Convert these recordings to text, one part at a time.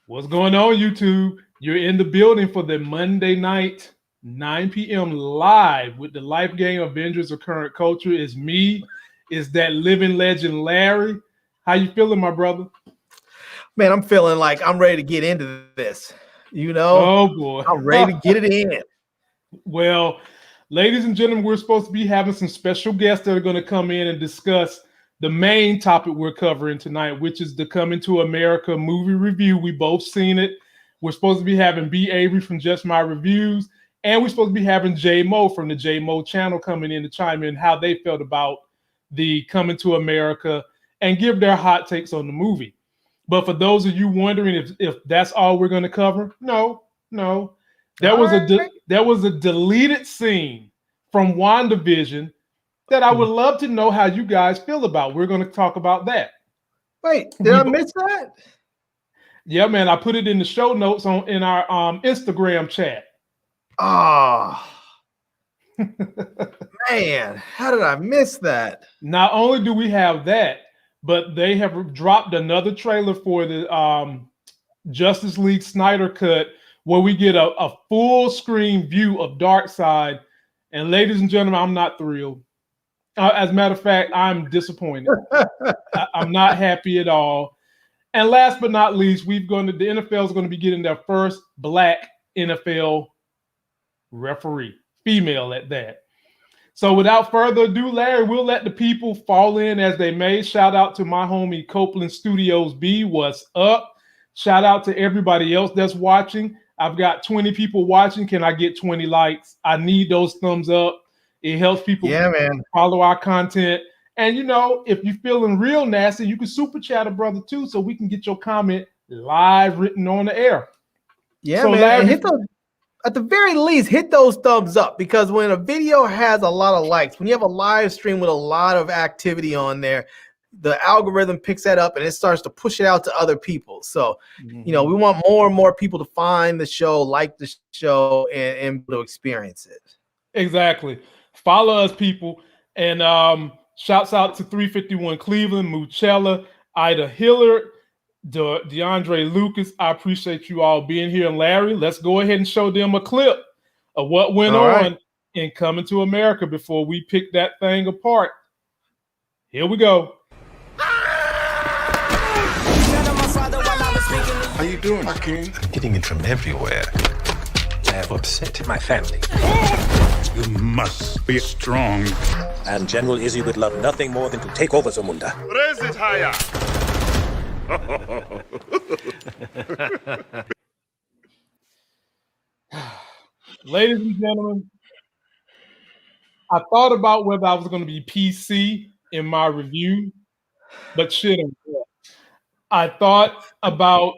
What's going on, YouTube? You're in the building for the Monday night, 9 p.m. live with the Life Game Avengers of Current Culture. It's me. It's that living legend, Larry. How you feeling, my brother? Man, I'm feeling like I'm ready to get into this. Oh, boy. I'm ready to get it in. Well, ladies and gentlemen, we're supposed to be having some special guests that are going to come in and discuss the main topic we're covering tonight, which is the Coming to America movie review. We both seen it. We're supposed to be having B. Avery from Just My Reviews, and we're supposed to be having J. Mo from the J. Mo channel coming in to chime in how they felt about the Coming to America and give their hot takes on the movie. But for those of you wondering if that's all we're going to cover, no. There was a deleted scene from WandaVision that I would love to know how you guys feel about. We're going to talk about that. Wait, did I miss that? Yeah, man. I put it in the show notes in our Instagram chat. Oh, man, how did I miss that? Not only do we have that, but they have dropped another trailer for the Justice League Snyder Cut where we get a full screen view of Darkseid. And ladies and gentlemen, I'm not thrilled. As a matter of fact, I'm disappointed. I'm not happy at all. And last but not least, the NFL is going to be getting their first black NFL referee, female at that. So without further ado, Larry, we'll let the people fall in as they may. Shout out to my homie Copeland Studios B. What's up? Shout out to everybody else that's watching. I've got 20 people watching. Can I get 20 likes? I need those thumbs up. It helps people follow our content. And, if you're feeling real nasty, you can super chat a brother too so we can get your comment live written on the air. Yeah, so man. Larry, at the very least, hit those thumbs up, because when a video has a lot of likes, when you have a live stream with a lot of activity on there, the algorithm picks that up and it starts to push it out to other people. So, we want more and more people to find the show, like the show, and to experience it. Exactly. Follow us, people. And shouts out to 351 Cleveland, Mucella, Ida Hillard, DeAndre Lucas. I appreciate you all being here. And Larry, let's go ahead and show them a clip of what went on in Coming to America before we pick that thing apart. Here we go. How you doing, King? I'm getting it from everywhere. I have upset my family. You must be strong. And General Izzy would love nothing more than to take over Zamunda. Raise it higher. Ladies and gentlemen, I thought about whether I was going to be PC in my review, but shit, I thought about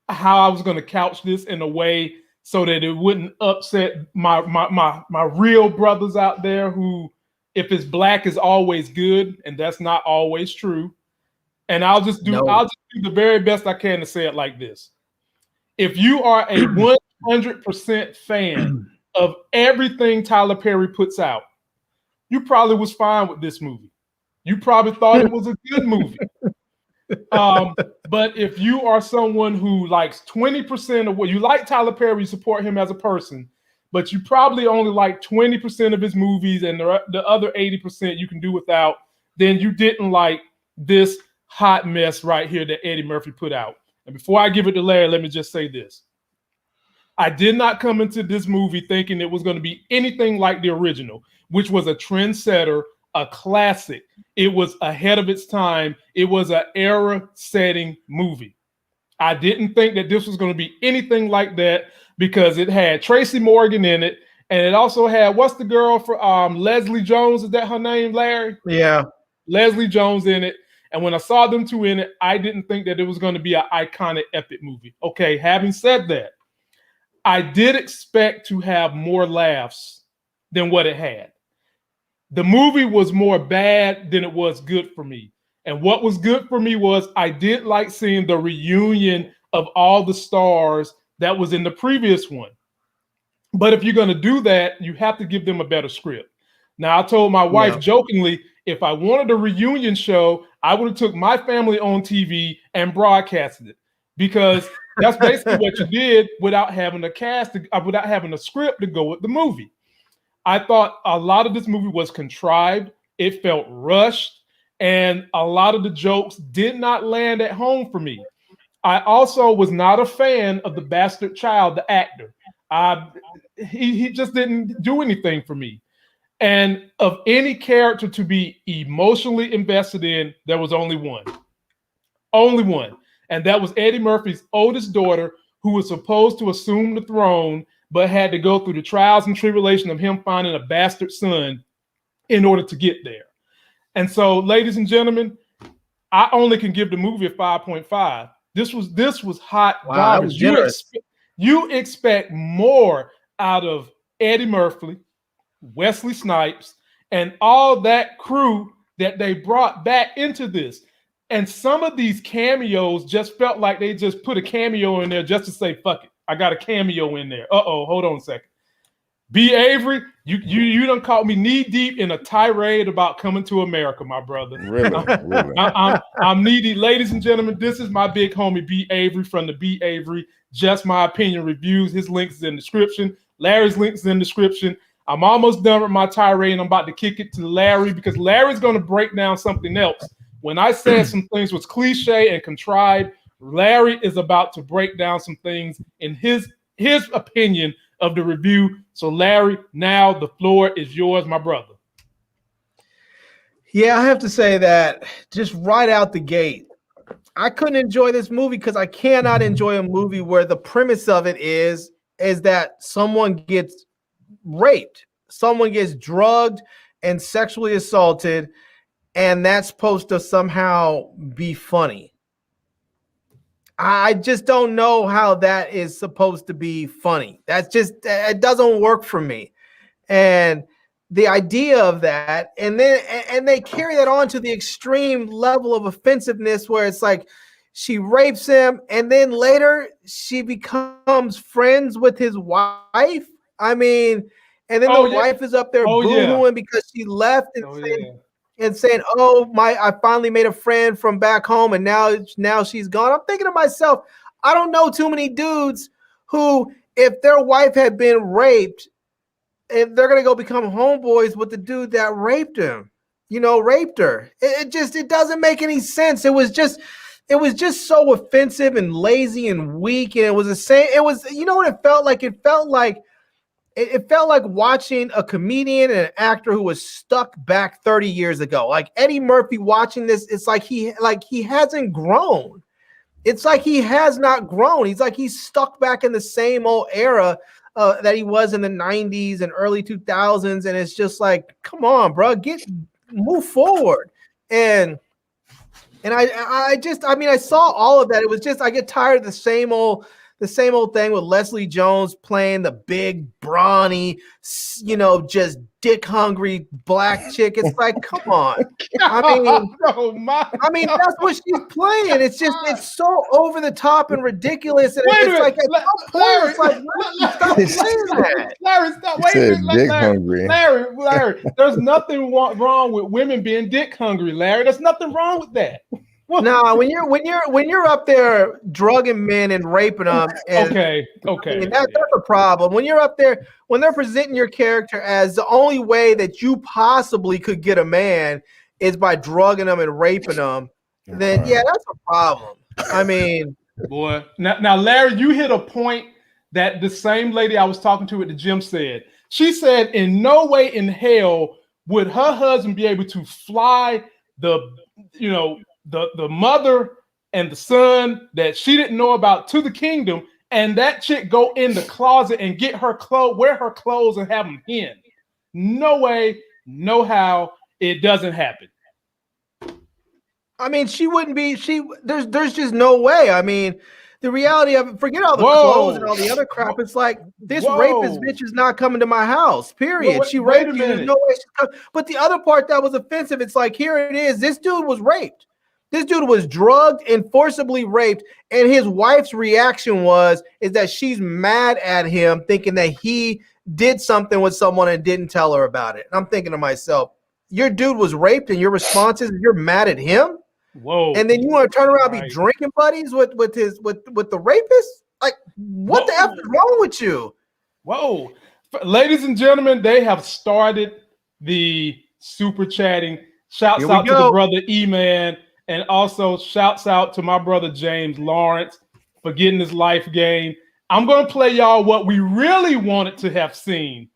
how I was going to couch this in a way so that it wouldn't upset my real brothers out there who, if it's black, is always good, and that's not always true. And I'll just do the very best I can to say it like this. If you are a 100% fan of everything Tyler Perry puts out, you probably was fine with this movie. You probably thought it was a good movie. But if you are someone who likes 20% of what you like Tyler Perry, support him as a person, but you probably only like 20% of his movies and the other 80% you can do without, then you didn't like this hot mess right here that Eddie Murphy put out. And before I give it to Larry, let me just say this. I did not come into this movie thinking it was going to be anything like the original, which was a trendsetter, a classic. It was ahead of its time. It was an era-setting movie. I didn't think that this was going to be anything like that because it had Tracy Morgan in it, and it also had, what's the girl for Leslie Jones? Is that her name, Larry? Yeah. Leslie Jones in it. And when I saw them two in it, I didn't think that it was going to be an iconic, epic movie. Okay, having said that, I did expect to have more laughs than what it had. The movie was more bad than it was good for me. And what was good for me was I did like seeing the reunion of all the stars that was in the previous one. But if you're going to do that, you have to give them a better script. Now, I told my wife jokingly, if I wanted a reunion show, I would have took my family on TV and broadcasted it, because that's basically what you did without having a without having a script to go with the movie. I thought a lot of this movie was contrived. It felt rushed, and a lot of the jokes did not land at home for me. I also was not a fan of the bastard child, the actor. He just didn't do anything for me. And of any character to be emotionally invested in, there was only one. Only one. And that was Eddie Murphy's oldest daughter, who was supposed to assume the throne, but had to go through the trials and tribulation of him finding a bastard son in order to get there. And so, ladies and gentlemen, I only can give the movie a 5.5. This was hot garbage. You expect more out of Eddie Murphy, Wesley Snipes, and all that crew that they brought back into this. And some of these cameos just felt like they just put a cameo in there just to say, fuck it, I got a cameo in there. Hold on a second. B. Avery, you done caught me knee deep in a tirade about Coming to America, my brother. Really? I'm knee deep. Ladies and gentlemen, this is my big homie B. Avery from the B. Avery Just My Opinion Reviews. His link is in the description. Larry's link is in the description. I'm almost done with my tirade, and I'm about to kick it to Larry, because Larry's going to break down something else. When I said some things was cliche and contrived, Larry is about to break down some things in his opinion of the review. So Larry, now the floor is yours, my brother. Yeah, I have to say that just right out the gate, I couldn't enjoy this movie because I cannot enjoy a movie where the premise of it is that someone gets raped, someone gets drugged and sexually assaulted, and that's supposed to somehow be funny. I just don't know how that is supposed to be funny. It doesn't work for me. And the idea of that, and they carry that on to the extreme level of offensiveness where it's like she rapes him and then later she becomes friends with his wife. I mean, and then the wife is up there boo-hooing because she left and saying, "Oh, I finally made a friend from back home, and now she's gone." I'm thinking to myself, I don't know too many dudes who, if their wife had been raped, if they're gonna go become homeboys with the dude that raped her. It doesn't make any sense. It was just so offensive and lazy and weak, and it was the same. It was, you know what it felt like? It felt like watching a comedian and an actor who was stuck back 30 years ago. Like Eddie Murphy watching this, it's like he hasn't grown. It's like he has not grown. He's stuck back in the same old era that he was in the 90s and early 2000s. And it's just like, come on, bro, move forward. And I saw all of that. It was just, I get tired of the same old thing with Leslie Jones playing the big, brawny, just dick hungry black chick. It's like, come on. I mean, that's what she's playing. It's so over the top and ridiculous. And Larry, stop. Wait a minute. Larry, there's nothing wrong with women being dick hungry, Larry. There's nothing wrong with that. No, when you're up there drugging men and raping them, okay, that's a problem. When you're up there, when they're presenting your character as the only way that you possibly could get a man is by drugging them and raping them, then that's a problem. I mean, boy, now Larry, you hit a point that the same lady I was talking to at the gym said. She said, in no way in hell would her husband be able to fly the mother and the son that she didn't know about to the kingdom, and that chick go in the closet and get her clothes, wear her clothes and have them in. No way, no how, it doesn't happen. I mean, she wouldn't be. There's just no way. I mean, the reality of it, forget all the clothes and all the other crap. It's like, this rapist bitch is not coming to my house. Period. She raped you. There's no way she's coming. But the other part that was offensive, it's like, here it is. This dude was raped. This dude was drugged and forcibly raped, and his wife's reaction is that she's mad at him, thinking that he did something with someone and didn't tell her about it. And I'm thinking to myself, your dude was raped, and your response is you're mad at him? Whoa. And then you want to turn around and be drinking buddies with the rapist? Like, what the F is wrong with you? Whoa. Ladies and gentlemen, they have started the super chatting. Shouts out to the brother E-Man, and also shouts out to my brother James Lawrence for getting his life game. I'm going to play y'all what we really wanted to have seen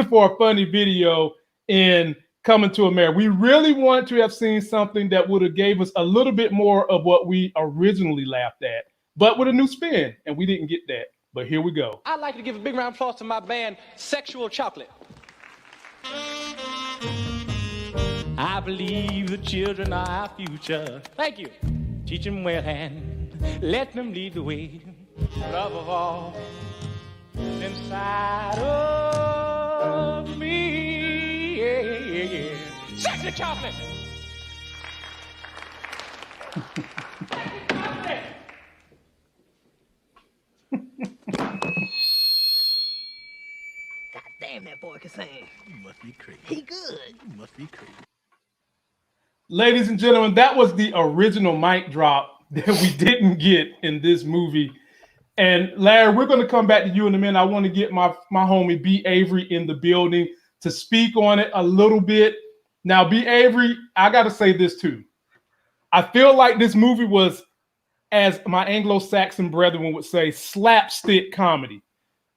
for a funny video in Coming to America. We really wanted to have seen something that would have gave us a little bit more of what we originally laughed at, but with a new spin, and we didn't get that. But here we go. I'd like to give a big round of applause to my band, Sexual Chocolate. I believe the children are our future. Thank you. Teach them well and let them lead the way. Love of all inside of me. Yeah, yeah, yeah. Sexual Chocolate. God damn, that boy can sing. You must be crazy. He good. You must be crazy. Ladies and gentlemen, that was the original mic drop that we didn't get in this movie. And Larry, we're going to come back to you in a minute. I want to get my homie B. Avery in the building to speak on it a little bit. Now, B. Avery, I got to say this too. I feel like this movie was, as my Anglo-Saxon brethren would say, slapstick comedy.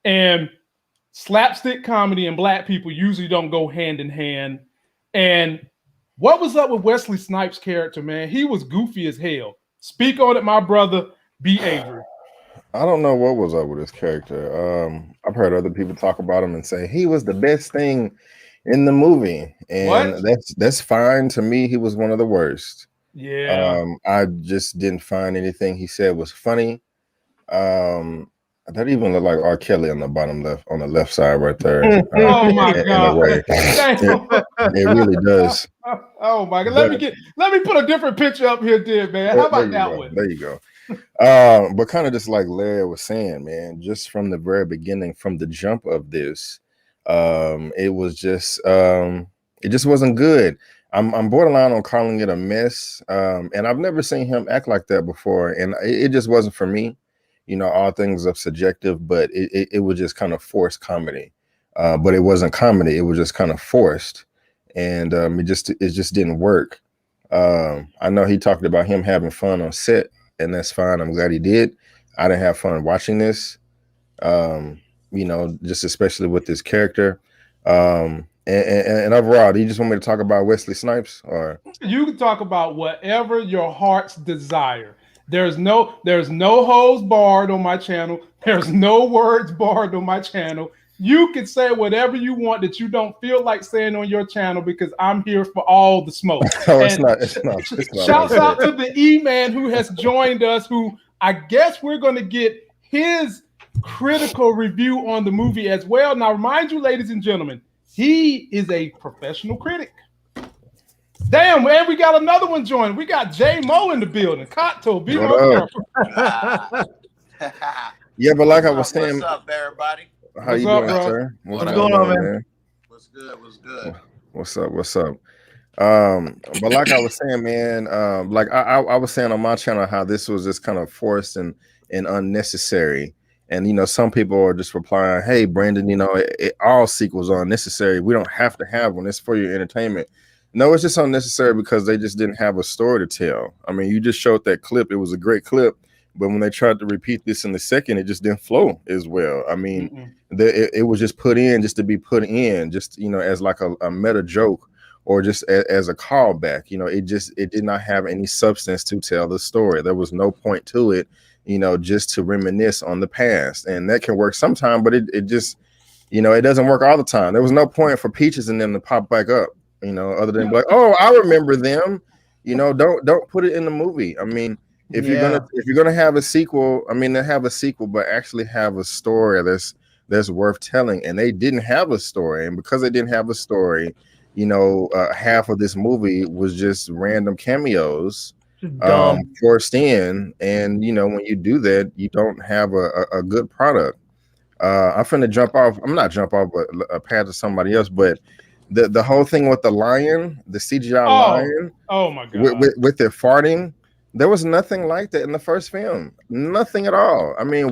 And slapstick comedy and black people usually don't go hand in hand. And what was up with Wesley Snipes' character, man? He was goofy as hell. Speak on it, my brother, B. Avery. I don't know what was up with his character. I've heard other people talk about him and say he was the best thing in the movie. And that's fine. To me, he was one of the worst. Yeah. I just didn't find anything he said was funny. That even looked like R. Kelly on the bottom left, on the left side right there. Oh my God. In a way. It really does. Oh my God. Let me put a different picture up here, dear man. How about that one? There you go. But kind of just like Larry was saying, man, just from the very beginning, from the jump of this, it was just it just wasn't good. I'm borderline on calling it a mess. And I've never seen him act like that before. And it just wasn't for me. You know, all things are subjective, but it was just kind of forced comedy. But it wasn't comedy. It was just kind of forced. And it just didn't work. I know he talked about him having fun on set, and that's fine. I'm glad he did. I didn't have fun watching this, you know, just especially with this character. And overall, do you just want me to talk about Wesley Snipes? Or you can talk about whatever your heart's desire. There's no holds barred on my channel. There's no words barred on my channel. You can say whatever you want that you don't feel like saying on your channel, because I'm here for all the smoke. Oh, it's not. Shouts out to the E-Man who has joined us, who I guess we're going to get his critical review on the movie as well. Now, remind you, ladies and gentlemen, he is a professional critic. Damn, man, we got another one joining. We got J Mo in the building. Kato, be on. Yeah, but like I was saying, what's up, everybody? How you doing, sir? What's going on, man? What's good? What's good? What's up? But like I was saying, man, like I was saying on my channel, how this was just kind of forced and unnecessary. And, you know, some people are just replying, hey, Brandon, you know, all sequels are unnecessary. We don't have to have one. It's for your entertainment. No, it's just unnecessary because they just didn't have a story to tell. I mean, you just showed that clip. It was a great clip. But when they tried to repeat this in the second, it just didn't flow as well. I mean, it was just put in just to be put in, just, you know, as like a meta joke, or just as a callback. You know, it did not have any substance to tell the story. There was no point to it, you know, just to reminisce on the past. And that can work sometime, but it just, you know, it doesn't work all the time. There was no point for Peaches and them to pop back up, you know, other than like, oh, I remember them. You know, don't put it in the movie. I mean, if you're gonna have a sequel, I mean, they have a sequel, but actually have a story that's worth telling. And they didn't have a story, and because they didn't have a story, you know, half of this movie was just random cameos, forced in. And you know, when you do that, you don't have a good product. I'm finna jump off. I'm not jump off, but pass to somebody else. But the whole thing with the lion, the CGI lion, oh my god, with their farting. There was nothing like that in the first film. Nothing at all. I mean,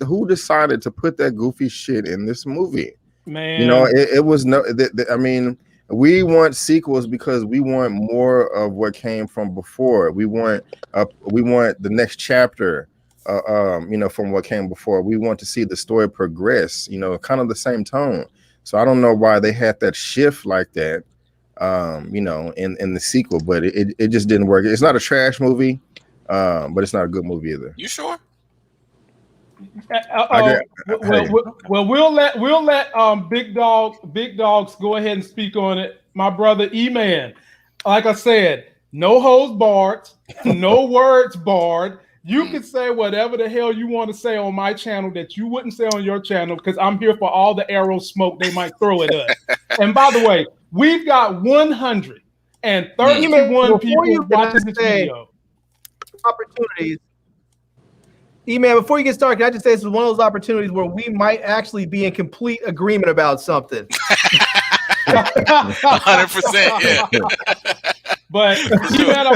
who decided to put that goofy shit in this movie? Man, you know, it was no. I mean, we want sequels because we want more of what came from before. We want the next chapter. You know, from what came before. We want to see the story progress. You know, kind of the same tone. So I don't know why they had that shift like that. You know, in the sequel, but it just didn't work. It's not a trash movie, but it's not a good movie either. You sure? Well, we'll let big dogs go ahead and speak on it. My brother E-Man, like I said, no holds barred, no words barred. You can say whatever the hell you want to say on my channel that you wouldn't say on your channel, because I'm here for all the arrow smoke they might throw at us. And by the way, we've got 131 people watching this video. Opportunities. E-Man, before you get started, can I just say this is one of those opportunities where we might actually be in complete agreement about something. 100%, yeah. But E-Man, I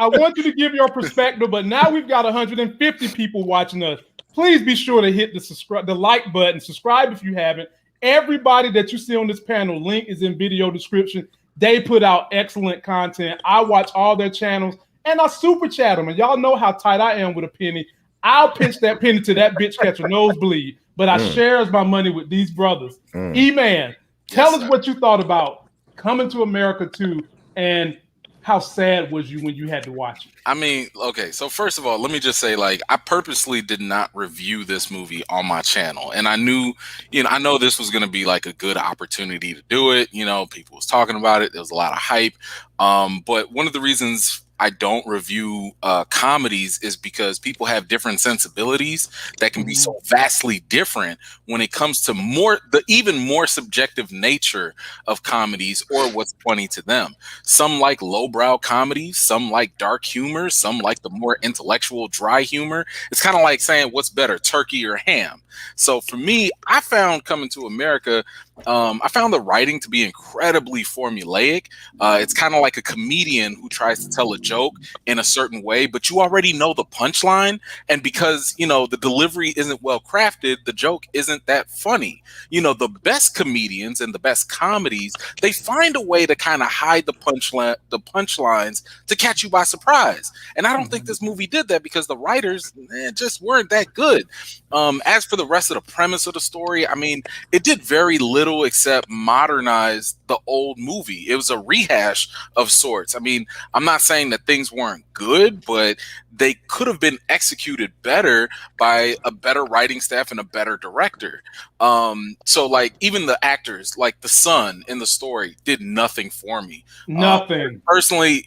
want you to give your perspective. But now we've got 150 people watching us. Please be sure to hit the like button, subscribe if you haven't. Everybody that you see on this panel, link is in video description. They put out excellent content. I watch all their channels and I super chat them. And y'all know how tight I am with a penny. I'll pinch that penny to that bitch catch a nosebleed, but I shares my money with these brothers. E-Man, tell us what you thought about Coming to America 2 and how sad was you when you had to watch it? I mean, okay, so first of all, let me just say, like, I purposely did not review this movie on my channel. And I knew, I know this was going to be like a good opportunity to do it. You know, people was talking about it. There was a lot of hype. But one of the reasons I don't review comedies is because people have different sensibilities that can be so vastly different when it comes to the even more subjective nature of comedies or what's funny to them. Some like lowbrow comedies, some like dark humor, some like the more intellectual dry humor. It's kind of like saying what's better, turkey or ham. So for me, I found Coming to America, I found the writing to be incredibly formulaic. It's kind of like a comedian who tries to tell a joke in a certain way, but you already know the punchline. And because, the delivery isn't well crafted, the joke isn't that funny. The best comedians and the best comedies, they find a way to kind of hide the punchlines to catch you by surprise. And I don't think this movie did that because the writers just weren't that good. As for the rest of the premise of the story, I mean, it did very little except modernize the old movie. It was a rehash of sorts. I mean, I'm not saying that things weren't good, but they could have been executed better by a better writing staff and a better director. So like even the actors, like the son in the story, did nothing for me. Nothing. Personally,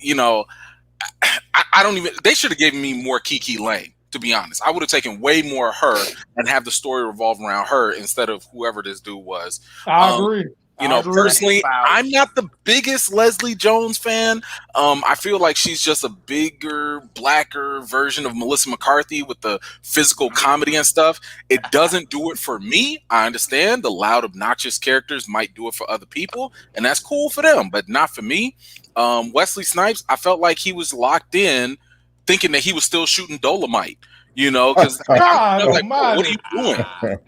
I don't even, they should have given me more Kiki Lane. To be honest, I would have taken way more of her and have the story revolve around her instead of whoever this dude was. I agree. Personally, I'm not the biggest Leslie Jones fan. I feel like she's just a bigger, blacker version of Melissa McCarthy with the physical comedy and stuff. It doesn't do it for me. I understand the loud, obnoxious characters might do it for other people, and that's cool for them, but not for me. Wesley Snipes, I felt like he was locked in thinking that he was still shooting Dolomite, because like, what are you doing?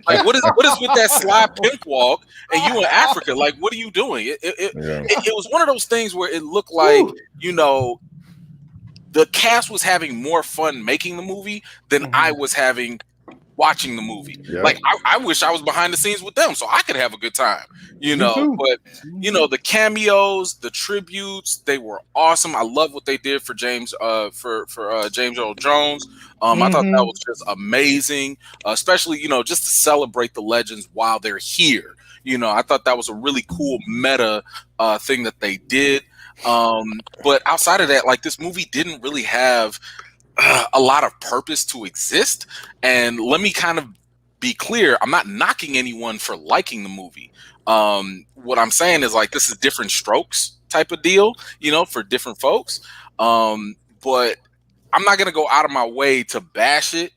Like, what is with that sly pimp walk and you in Africa? Like, what are you doing? It was one of those things where it looked like, the cast was having more fun making the movie than I was having watching the movie. Like I wish I was behind the scenes with them so I could have a good time, but the cameos, the tributes, they were awesome. I love what they did for James James Earl Jones. I thought that was just amazing, especially just to celebrate the legends while they're here. I thought that was a really cool meta thing that they did. But outside of that, like, this movie didn't really have a lot of purpose to exist. And let me kind of be clear, I'm not knocking anyone for liking the movie. What I'm saying is, like, this is different strokes type of deal, for different folks. But I'm not going to go out of my way to bash it,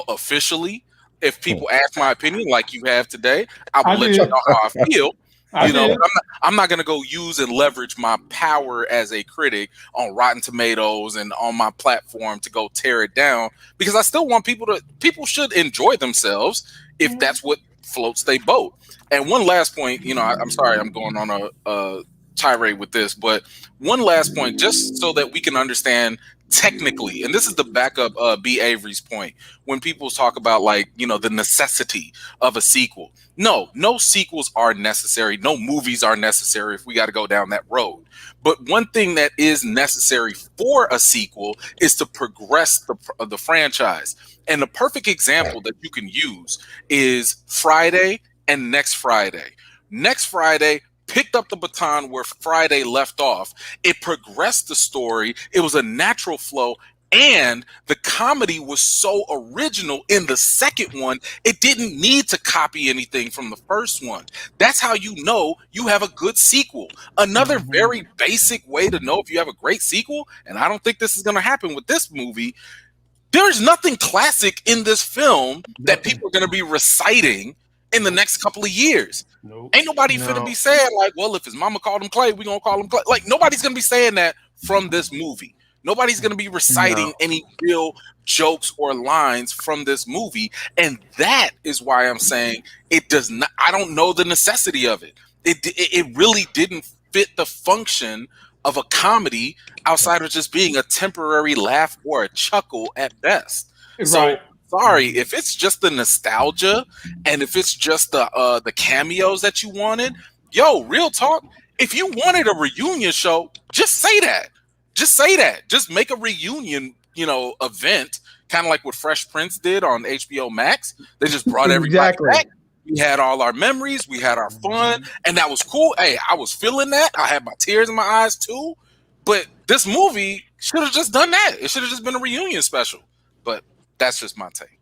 officially. If people ask my opinion like you have today, I will let you know how I feel. I'm not going to go use and leverage my power as a critic on Rotten Tomatoes and on my platform to go tear it down, because I still want people should enjoy themselves if that's what floats their boat. And one last point, I'm sorry, I'm going on a tirade with this, but one last point, just so that we can understand technically, and this is the backup B. Avery's point, when people talk about the necessity of a sequel. No sequels are necessary. No movies are necessary if we got to go down that road. But one thing that is necessary for a sequel is to progress the franchise. And the perfect example that you can use is Friday and Next Friday. Next Friday picked up the baton where Friday left off. It progressed the story. It was a natural flow. And the comedy was so original in the second one, it didn't need to copy anything from the first one. That's how you know you have a good sequel. Another very basic way to know if you have a great sequel, and I don't think this is going to happen with this movie, there's nothing classic in this film that people are going to be reciting in the next couple of years. Ain't nobody finna be saying well, if his mama called him Clay, we gonna call him Clay. Nobody's gonna be saying that from this movie. Nobody's gonna be reciting any real jokes or lines from this movie, and that is why I'm saying it does not. I don't know the necessity of it. It really didn't fit the function of a comedy outside of just being a temporary laugh or a chuckle at best. So. Sorry, if it's just the nostalgia and if it's just the cameos that you wanted, real talk. If you wanted a reunion show, just say that. Just make a reunion, event, kind of like what Fresh Prince did on HBO Max. They just brought everybody back. We had all our memories, we had our fun, and that was cool. Hey, I was feeling that. I had my tears in my eyes too. But this movie should have just done that. It should have just been a reunion special. But that's just my take.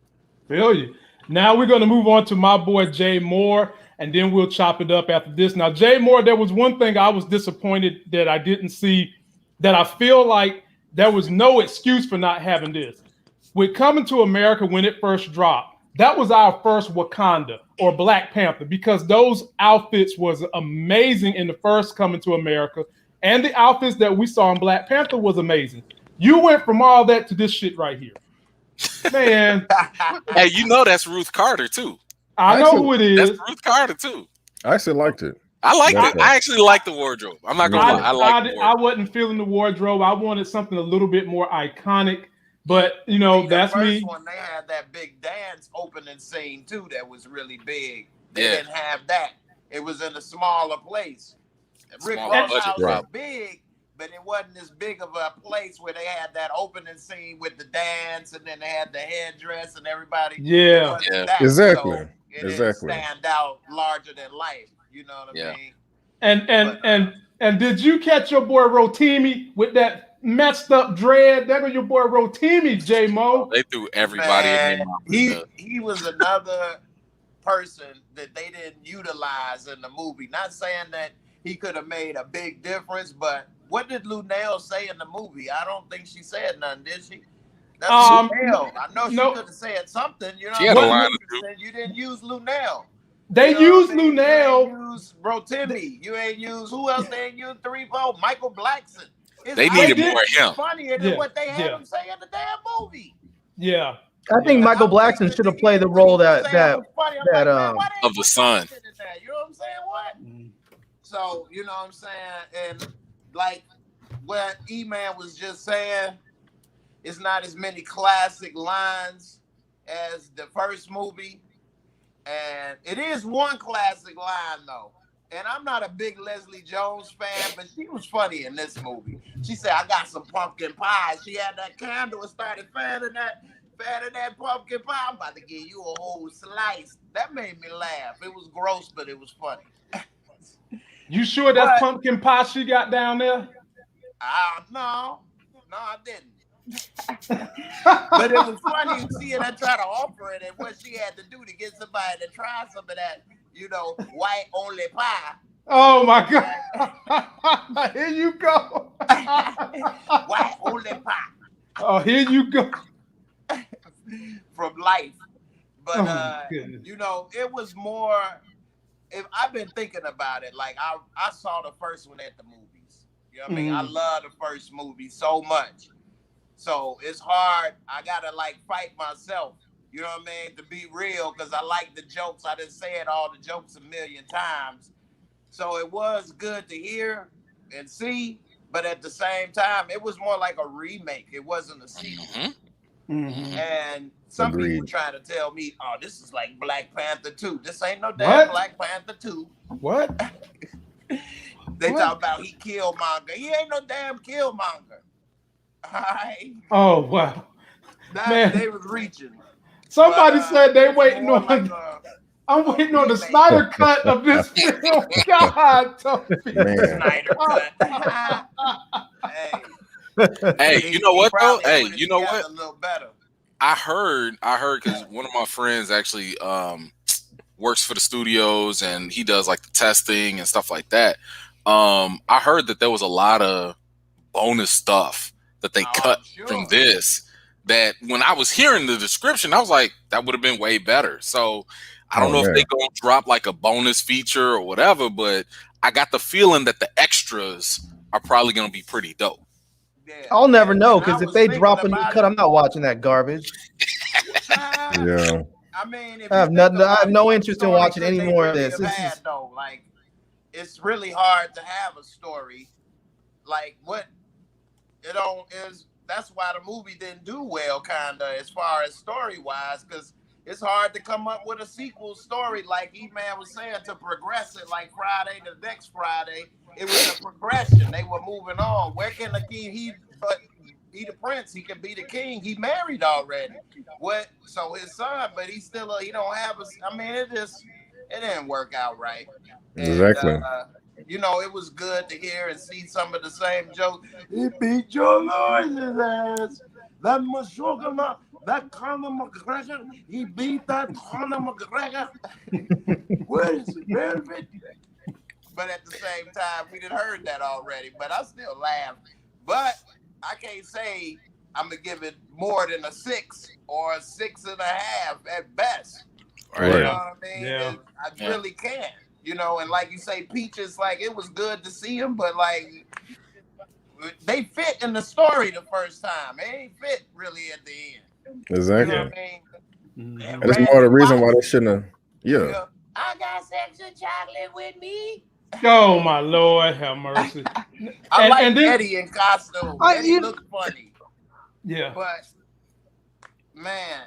Feel you. Now we're going to move on to my boy Jay Moore, and then we'll chop it up after this. Now, Jay Moore, there was one thing I was disappointed that I didn't see, that I feel like there was no excuse for not having this. With Coming to America, when it first dropped, that was our first Wakanda or Black Panther, because those outfits was amazing in the first Coming to America, and the outfits that we saw in Black Panther was amazing. You went from all that to this shit right here. Man. Hey, that's Ruth Carter too. I know who it is. That's Ruth Carter too. I actually liked it. I liked it. I actually liked the wardrobe. I'm not gonna lie. I wasn't feeling the wardrobe. I wanted something a little bit more iconic. But that's me. The first one, they had that big dance opening scene too. That was really big. They didn't have that. It was in a smaller place. Rick Ross house was big, but it wasn't as big of a place where they had that opening scene with the dance, and then they had the headdress and everybody. Yeah. Exactly. So it didn't stand out larger than life. You know what I mean? And did you catch your boy Rotimi with that messed up dread? That was your boy Rotimi, J Mo. They threw everybody in there. He was another person that they didn't utilize in the movie. Not saying that he could have made a big difference, but what did Lunel say in the movie? I don't think she said nothing, did she? That's Lunel. I know she could have said something. She had a line you didn't use Lunel. They used Lunel. You used Rotimi. You ain't used, who else they ain't used? 3-4, Michael Blackson. They needed more of him. Funnier than what they had him say in the damn movie. Yeah. I think Michael Blackson should have played the role that of the son. You know what I'm saying? What? So, you know what I'm saying? And like what E-Man was just saying, it's not as many classic lines as the first movie. And it is one classic line, though. And I'm not a big Leslie Jones fan, but she was funny in this movie. She said, I got some pumpkin pie. She had that candle and started fanning that pumpkin pie. I'm about to give you a whole slice. That made me laugh. It was gross, but it was funny. You sure that's pumpkin pie she got down there? No, I didn't. But it was funny seeing her try to offer it and what she had to do to get somebody to try some of that, white only pie. Oh my God. Here you go. White only pie. Oh, here you go. From life. But it was more if I've been thinking about it, like I saw the first one at the movies. You know what I mean? I love the first movie so much. So it's hard. I gotta like fight myself. You know what I mean? To be real, because I like the jokes. I done said all the jokes a million times. So it was good to hear and see, but at the same time, it was more like a remake. It wasn't a sequel. And some people trying to tell me, "Oh, this is like Black Panther 2." This ain't no damn Black Panther 2. What? They talk about he Killmonger. He ain't no damn Killmonger. All right. Oh wow. Man. They was reaching. Somebody said they waiting on. Like I'm waiting on the Snyder cut of this film. God, Snyder cut. Hey, you know what though? Hey, you know what? A little better. I heard because one of my friends actually works for the studios and he does like the testing and stuff like that. I heard that there was a lot of bonus stuff that they cut from this. That when I was hearing the description, I was like, that would have been way better. So I don't know if they gonna drop like a bonus feature or whatever, but I got the feeling that the extras are probably gonna be pretty dope. Yeah. I'll never know, because if they drop a new cut, I'm not watching that garbage. Yeah. I mean, I have no interest in watching any more of this. Though, like, it's really hard to have a story like what it don't is. That's why the movie didn't do well, kinda, as far as story wise, because it's hard to come up with a sequel story, like E-Man was saying, to progress it. Like Friday, the next Friday, it was a progression. They were moving on. Where can the king? He the prince. He can be the king. He married already. What? So his son, but he still he don't have a. I mean, it didn't work out right. Exactly. And, you know, it was good to hear and see some of the same jokes. He beat Joe Louis's ass. That Meshuggah, that Conor McGregor, he beat that Conor McGregor. What is it, Velvet? But at the same time, we done heard that already. But I still laugh. But I can't say I'm gonna give it more than a 6 or a 6.5 at best. Right. You know what I mean? Yeah. I really can't. You know, and like you say, Peaches, like it was good to see him, but like they fit in the story the first time. They ain't fit really at the end. Exactly. You know what I mean? And it's more the reason why they shouldn't have. Yeah. I got extra chocolate with me. Oh my Lord, have mercy. I like and then, Eddie in costume. Eddie looked funny. Yeah. But man,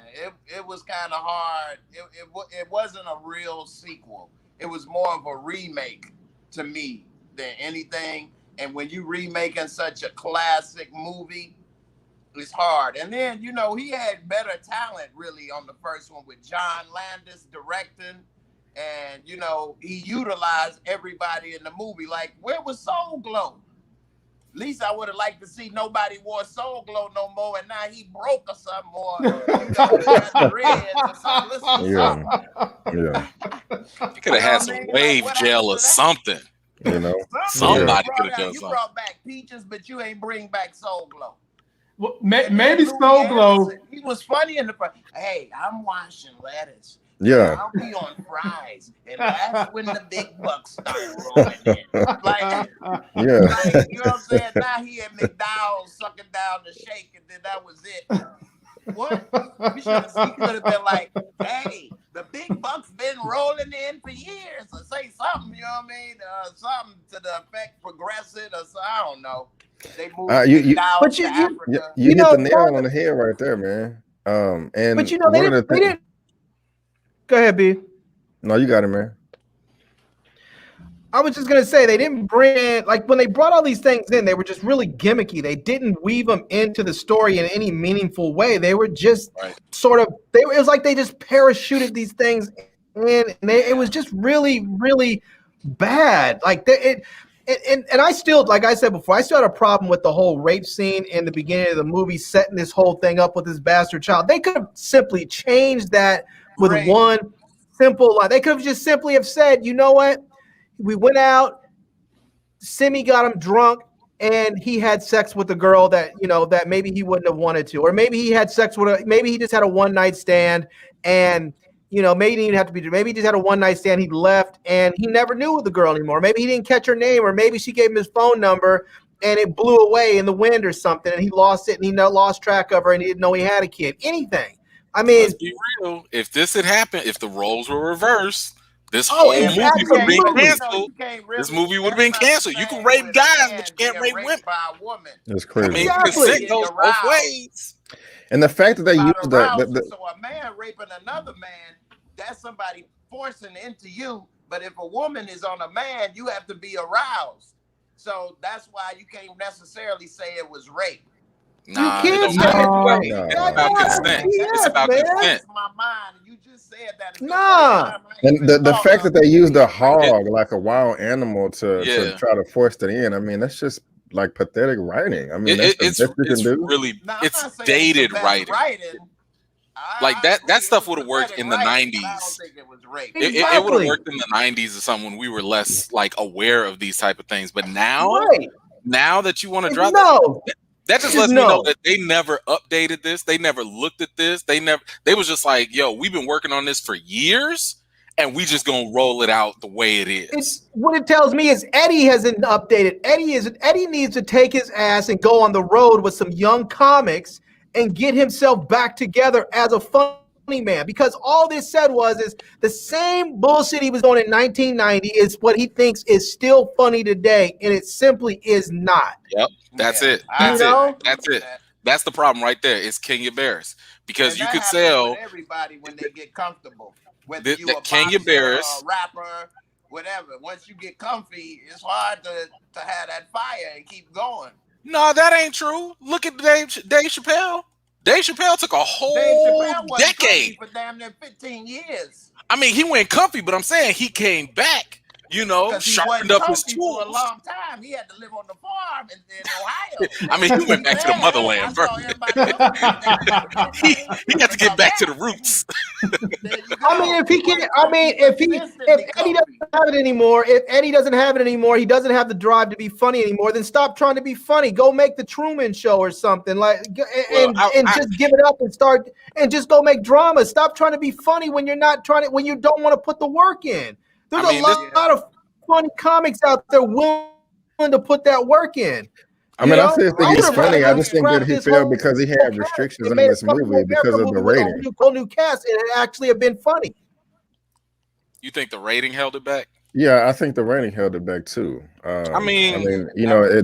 it was kind of hard. It wasn't a real sequel. It was more of a remake to me than anything. And when you remaking such a classic movie, it's hard. And then, you know, he had better talent really on the first one with John Landis directing. And, you know, he utilized everybody in the movie. Like, where was Soul Glow? At least I would have liked to see nobody wore Soul Glow no more, and now he broke or something more. Yeah. You could have had some wave gel or something. You know, somebody could have done you something. Brought back Peaches, but you ain't bring back Soul Glow. Well, maybe Soul Glow. He was funny in the front. Hey, I'm washing lettuce. Yeah. I'll be on fries, and that's when the big bucks start rolling in. Like, yeah. Like, you know what I'm saying? Now he at McDonald's sucking down the shake, and then that was it. What? He could have been like, hey, the big bucks been rolling in for years. Or say something, you know what I mean? Something to the effect progressive or so, I don't know. They moved down to Africa. You hit the nail on the head right there, man. And but you know, they didn't. Go ahead, B. No, you got it, man. I was just gonna say they didn't bring like when they brought all these things in, they were just really gimmicky. They didn't weave them into the story in any meaningful way. They were just sort of it was like they just parachuted these things in, and it was just really, really bad. Like and I still, like I said before, I still had a problem with the whole rape scene in the beginning of the movie, setting this whole thing up with this bastard child. They could have simply changed that with one simple line. They could have just simply have said, you know what? We went out, Simi got him drunk, and he had sex with a girl that, you know, that maybe he wouldn't have wanted to. Or maybe he had sex with maybe he just had a one-night stand, and You know, maybe he didn't have to be. Maybe he just had a one night stand. He left, and he never knew the girl anymore. Maybe he didn't catch her name, or maybe she gave him his phone number, and it blew away in the wind or something, and he lost it, and he lost track of her, and he didn't know he had a kid. Anything. I mean, let's be real. If this had happened, if the roles were reversed, this whole movie would have been canceled. This movie would have been canceled. You can rape guys, but you can't rape women. That's crazy. I mean, consent goes both ways. And the fact that they use so a man raping another man, that's somebody forcing into you. But if a woman is on a man, you have to be aroused. So that's why you can't necessarily say it was rape. Nah, you it can't don't matter. It's about consent. It's about consent. My mind. You just said that. Nah. And the fact that they used a hog like a wild animal to try to force it in, I mean, that's just like pathetic writing. I mean, it's really it's dated writing. Like that stuff would have worked in the 90s. I don't think it was rape. It would have worked in the 90s or something when we were less like aware of these type of things. But now, now that you want to drop that just lets me know that they never updated this. They never looked at this. They was just like, yo, we've been working on this for years, and we just gonna roll it out the way it is. What it tells me is Eddie hasn't updated. Eddie needs to take his ass and go on the road with some young comics and get himself back together as a funny man, because all this said is the same bullshit he was doing in 1990 is what he thinks is still funny today, and it simply is not. Yep, that's it. That's it. That's it. That's the problem right there. It's Kenya Barris, because you could sell everybody when they get comfortable. Whether you a Kenya Barris, a rapper, whatever. Once you get comfy, it's hard to have that fire and keep going. No, that ain't true. Look at Dave Chappelle. Dave Chappelle took a whole decade. For damn near 15 years. I mean, he went comfy, but I'm saying he came back, sharpened up his tools. For a long time. He had to live on the farm in Ohio. I mean, he went back to the motherland, bro. he got to get back to the roots. I mean, if Eddie doesn't have it anymore, he doesn't have the drive to be funny anymore, then stop trying to be funny. Go make the Truman Show or something just give it up and start and just go make drama. Stop trying to be funny when you don't want to put the work in. There's a lot of funny comics out there willing to put that work in. I mean, I still think he's funny. I just think that he failed because he had restrictions on this movie because of the rating. Whole new cast, and it actually have been funny. You think the rating held it back? Yeah, I think the rating held it back too. I mean,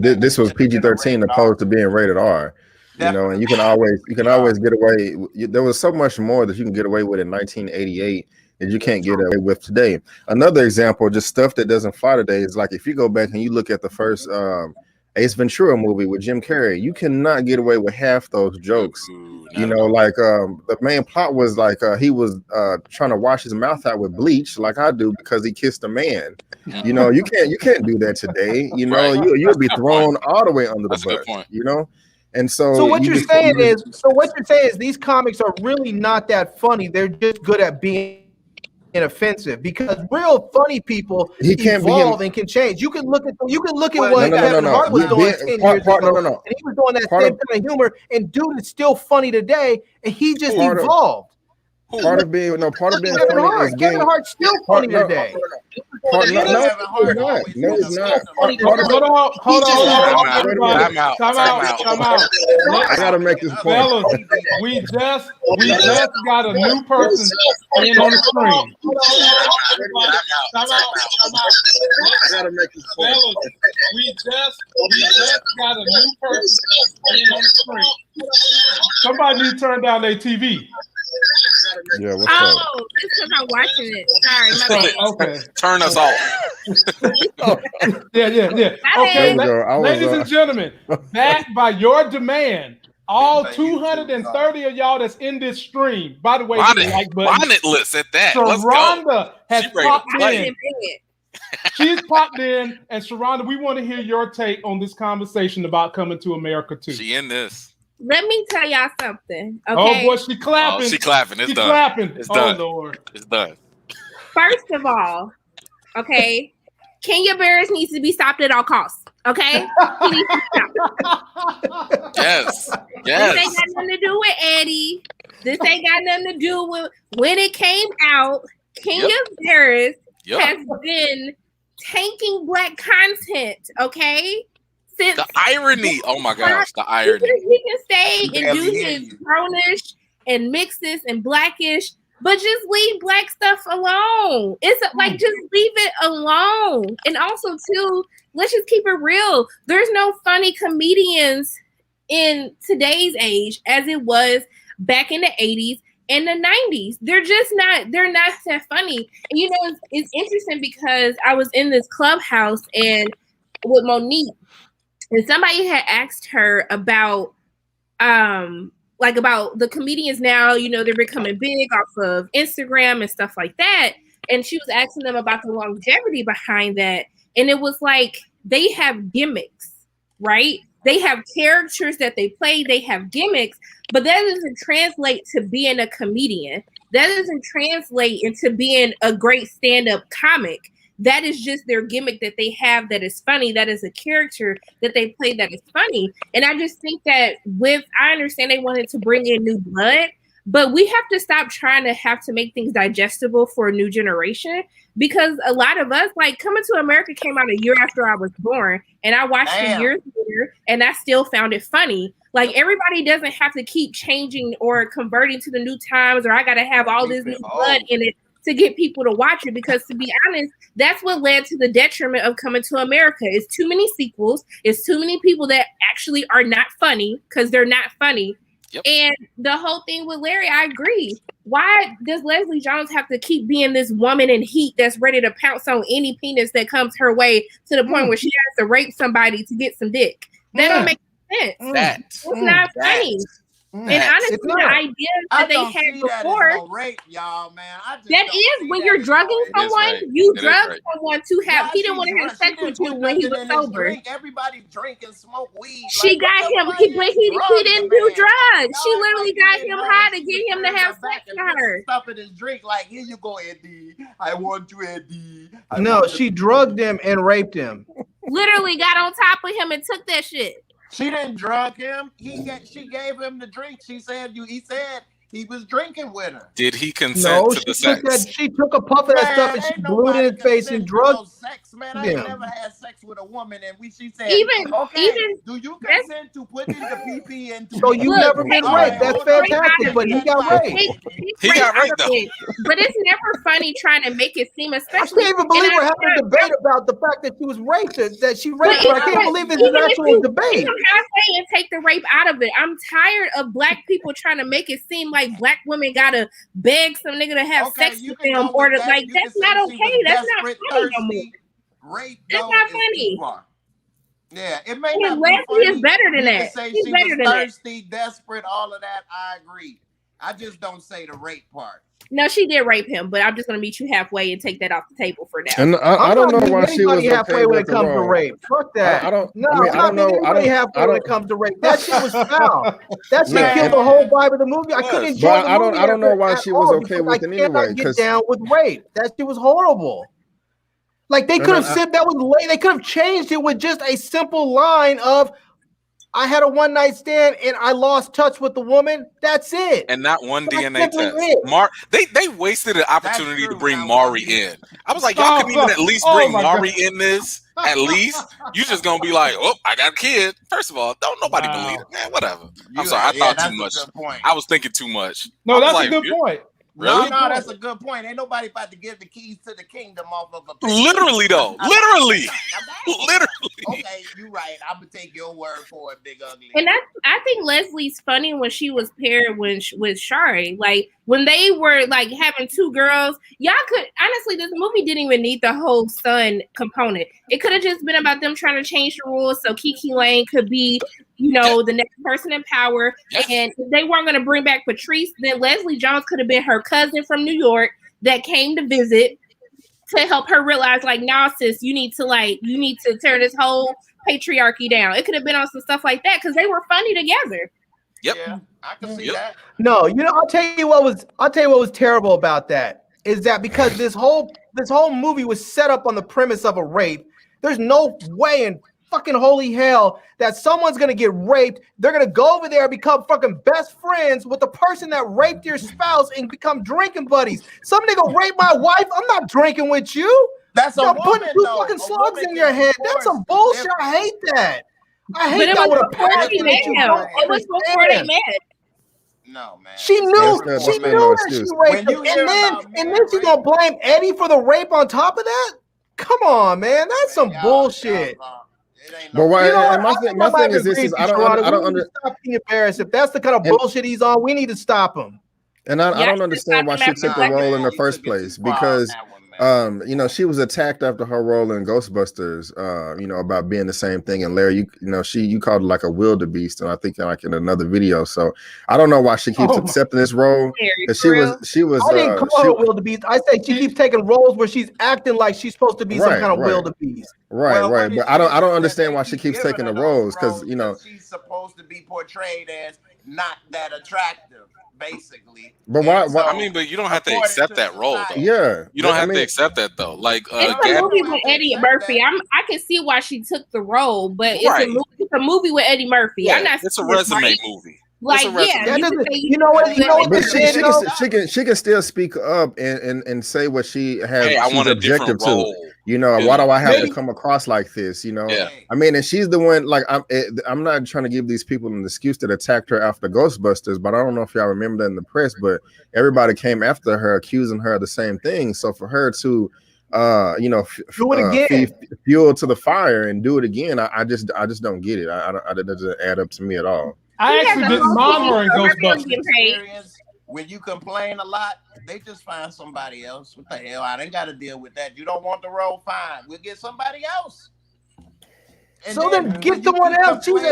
this was PG-13 opposed to being rated R. And you can always get away. There was so much more that you can get away with in 1988 that you can't get away with today. Another example, just stuff that doesn't fly today, is like if you go back and you look at the first Ace Ventura movie with Jim Carrey, you cannot get away with half those jokes. The main plot was like he was trying to wash his mouth out with bleach, like I do, because he kissed a man. You can't do that today. You'll be thrown all the way under the bus. And so what you're saying is these comics are really not that funny. They're just good at being inoffensive, because real funny people evolve and can change. You can look at what Kevin Hart was doing 10 years ago, and he was doing that same kind of humor, and dude is still funny today, and he just evolved. Part of being funny is Kevin Hart's still funny today. No, it's not. Hold on. Time out. I gotta make this point. Fellas, we just got a new person in on the screen. Time out. I gotta make this point. Fellas, we just got a new person in on the screen. Somebody need to turn down their TV. Yeah, what's up? It's because I'm watching it. Sorry, my bad. Okay. Turn us off. Yeah. Okay, ladies and gentlemen, backed by your demand, all 230 of y'all that's in this stream, by the way, bonnetless at that. Sharonda has popped in. She's popped in, and Sharonda, we want to hear your take on this conversation about Coming to America 2. She in this. Let me tell y'all something. Okay? Oh boy, she clapping. She clapping. It's done. Clapping. It's done. Oh Lord. It's done. First of all, okay, Kenya Barris needs to be stopped at all costs. Okay? He needs to stop. Yes. This ain't got nothing to do with Eddie. This ain't got nothing to do with when it came out. Kenya Barris has been tanking Black content, okay? Since the irony. Oh my gosh, the irony. He can stay and do his brownish and mixes and Blackish, but just leave Black stuff alone. It's like just leave it alone. And also, too, let's just keep it real. There's no funny comedians in today's age as it was back in the 80s and the 90s. They're not that funny. And you know, it's interesting because I was in this clubhouse and with Monique, and somebody had asked her about about the comedians now, you know, they're becoming big off of Instagram and stuff like that. And she was asking them about the longevity behind that. And it was like, they have gimmicks, right? They have characters that they play, they have gimmicks, but that doesn't translate to being a comedian. That doesn't translate into being a great stand-up comic. That is just their gimmick that they have that is funny. That is a character that they play that is funny. And I just think that I understand they wanted to bring in new blood, but we have to stop trying to have to make things digestible for a new generation, because a lot of us, like, Coming to America came out a year after I was born, and I watched it years later, and I still found it funny. Like, everybody doesn't have to keep changing or converting to the new times, or I got to have all this new blood in it to get people to watch it, because to be honest, that's what led to the detriment of Coming to America. It's too many sequels. It's too many people that actually are not funny because they're not funny. Yep. And the whole thing with Larry, I agree. Why does Leslie Jones have to keep being this woman in heat that's ready to pounce on any penis that comes her way to the point where she has to rape somebody to get some dick? That don't make sense. It's not funny. And honestly, the idea that they had before, rape, y'all, man. That is when you're drugging someone, you drug someone to have. He didn't want to have sex with you when he was sober. Everybody drink and smoke weed. She got him. He didn't do drugs. She literally got him high to get him to have sex with her. Stuff in his drink, like, here you go, Eddie. I want you, Eddie. No, she drugged him and raped him. Literally got on top of him and took that shit. She didn't drug him. She gave him the drink. He said he was drinking with her. Did he consent to the sex? She took a puff of that stuff and she blew it in his face and drugged sex, man. I ain't never had sex with a woman, and she said, do you consent to putting the PP into? So you never been raped? That's fantastic, but he got raped. He got raped though. But it's never funny trying to make it seem, especially. I can't even believe we're having a debate about the fact that she was raped. That she raped her. I can't believe it's an actual debate. Halfway and take the rape out of it. I'm tired of Black people trying to make it seem like Black women gotta beg some nigga to have sex with them, or to, like, that's not okay. That's not funny no more. That's not funny. Yeah, it may not be Leslie funny. is better than that. She's better than thirsty, desperate, all of that. I agree. I just don't say the rape part. No, she did rape him, but I'm just gonna meet you halfway and take that off the table for now. And I don't know why she was halfway when it comes to rape. Fuck that. I don't know. Halfway when it comes to rape. That shit was foul. That shit killed the whole vibe of the movie. I couldn't enjoy the movie. I don't know why she was okay with it anyway. I get down with rape. That shit was horrible. Like, they could have said that was late. They could have changed it with just a simple line of, I had a one night stand and I lost touch with the woman. That's it. And not one DNA test. They wasted an opportunity to bring Maury in. I was like, y'all couldn't even at least bring Maury in this. At least you just gonna be like, oh, I got a kid. First of all, don't nobody believe it, man. Whatever. I'm sorry, I thought too much. I was thinking too much. No, that's a good point. Really? No, that's a good point. Ain't nobody about to give the keys to the kingdom off of a literally though. Literally. Okay, you're right. I'm gonna take your word for it, Big Ugly. And I think Leslie's funny when she was paired with Shari. Like, when they were like having two girls, y'all could honestly, this movie didn't even need the whole son component. It could have just been about them trying to change the rules so Kiki Lane could be, the next person in power. Yes. And if they weren't going to bring back Patrice, then Leslie Jones could have been her cousin from New York that came to visit to help her realize, like, nah, sis, you need to tear this whole patriarchy down. It could have been on some stuff like that because they were funny together. Yep. Yeah, I can see that. No, I'll tell you what was terrible about that is that because this whole movie was set up on the premise of a rape. There's no way in fucking holy hell that someone's gonna get raped. They're gonna go over there and become fucking best friends with the person that raped your spouse and become drinking buddies. Some nigga rape my wife. I'm not drinking with you. That's a You're woman, putting two though. fucking A slugs woman in your can head. be That's some forced. bullshit. I hate that. I But hate it that was with a before passion they that met you him. don't It was before they understand. met. No, man. She knew That's she still knew no that she excuse. raped When him. you hear And about then man she's gonna blame Eddie for the rape on top of that? Come on, man. That's some bullshit. It ain't But no. why? You know what? And my I thing, think my I might thing is this: agree is with I you, don't, Sharonda. I don't We need under, to stop Kenya Barris. If that's the kind of and, bullshit he's on, we need to stop him. and I Yeah, don't understand why she took the role in the first place because you know, she was attacked after her role in Ghostbusters, you know, about being the same thing. And Larry, you know, you called it like a wildebeest, and I think like in another video. So I don't know why she keeps accepting this role because she was. I didn't call her wildebeest. I say she keeps taking roles where she's acting like she's supposed to be some kind of wildebeest. Right. But I don't understand why she keeps taking the roles because you know she's supposed to be portrayed as not that attractive, basically. But why? I mean, but you don't have to accept that role, though. Yeah, you don't have to accept that though. Like, it's a movie with Eddie Murphy. I can see why she took the role, but it's a movie with Eddie Murphy. Yeah, I'm not. It's a resume movie. Like, yeah, you know what? But she can still speak up and say what she has. Hey, I she's want a objective different to. role. You know, why do I have to come across like this? You know, I mean, and she's the one. Like, I'm not trying to give these people an excuse that attacked her after Ghostbusters, but I don't know if y'all remember that in the press. But everybody came after her, accusing her of the same thing. So for her to, you know, do it again, feed fuel to the fire and do it again, I just don't get it. It doesn't add up to me at all. I actually didn't mind her in Ghostbusters. When you complain a lot, they just find somebody else. What the hell? I didn't got to deal with that. You don't want the role? Fine. We'll get somebody else. And so then get someone else. She's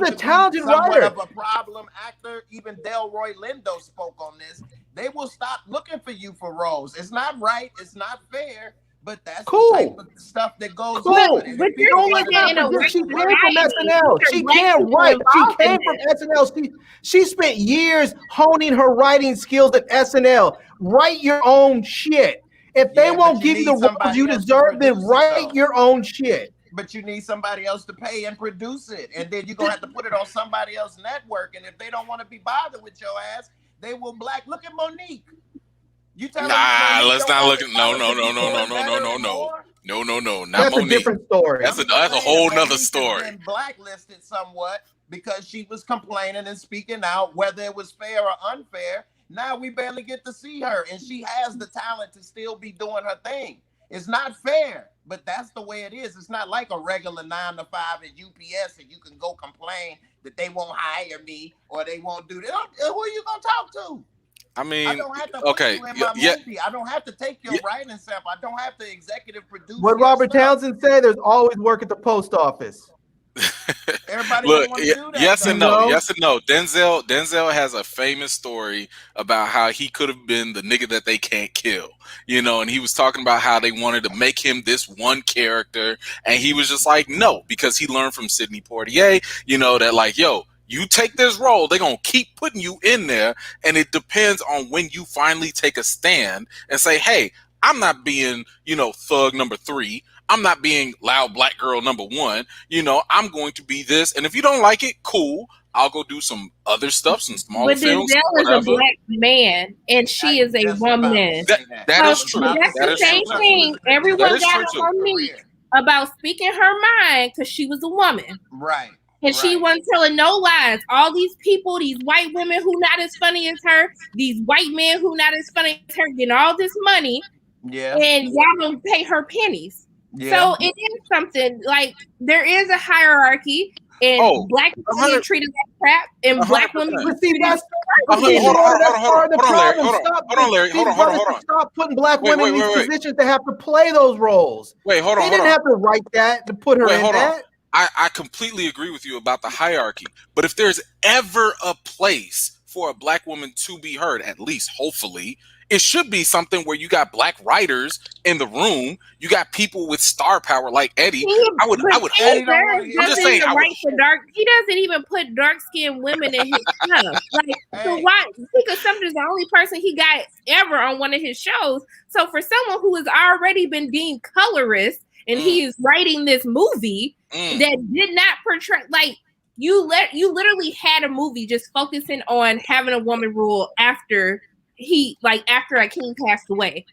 a talented writer. Of a problem actor. Even Delroy Lindo spoke on this. They will stop looking for you for roles. It's not right. It's not fair. But that's the type of stuff that goes on. But you're she came from SNL. She can't write. She came from SNL. She spent years honing her writing skills at SNL. Write your own shit. If they won't give you the roles you deserve, then write your own shit. But you need somebody else to pay and produce it. And then you're going to have to put it on somebody else's network. And if they don't want to be bothered with your ass, they will look at Monique. You tell let's not look at no. Not that's Monique. A different story. That's a whole nother story. Been blacklisted somewhat because she was complaining and speaking out, whether it was fair or unfair. Now we barely get to see her, and she has the talent to still be doing her thing. It's not fair, but that's the way it is. It's not like a regular 9 to 5 at UPS, and you can go complain that they won't hire me or they won't do that. Who are you gonna talk to? I mean, I don't have to put you in my movie. I don't have to take your writing sample. I don't have to executive produce. What Robert Townsend said, there's always work at the post office. Everybody look, want to do that. yes and no. Yes and no. Denzel has a famous story about how he could have been the nigga that they can't kill. You know, and he was talking about how they wanted to make him this one character, and he was just like, no, because he learned from Sidney Poitier, you know, that like, yo, you take this role, they're going to keep putting you in there, and it depends on when you finally take a stand and say, hey, I'm not being, you know, thug number 3. I'm not being loud black girl number 1. You know, I'm going to be this, and if you don't like it, cool. I'll go do some other stuff, some smaller films. But Denzel is a black man, and she is a woman. That is true. That's the same thing. Everyone got on me about speaking her mind because she was a woman. Right. And she wasn't telling no lies. All these people, these white women who not as funny as her, these white men who not as funny as her, getting all this money. Yeah. And y'all don't pay her pennies. Yeah. So it is something like there is a hierarchy, and black people get treated like crap, and black women get treated like Hold on, Larry. Stop putting black women in these positions to have to play those roles. Wait, hold on. They didn't have to write that to put her in that. I completely agree with you about the hierarchy, but if there's ever a place for a black woman to be heard, at least hopefully, it should be something where you got black writers in the room, you got people with star power like Eddie. I would hope. I'm just saying. He doesn't even put dark skinned women in his stuff. Like, so why? Because Sumter's the only person he got ever on one of his shows. So for someone who has already been deemed colorist, and he is writing this movie, that did not portray like you literally had a movie just focusing on having a woman rule after Akeem passed away.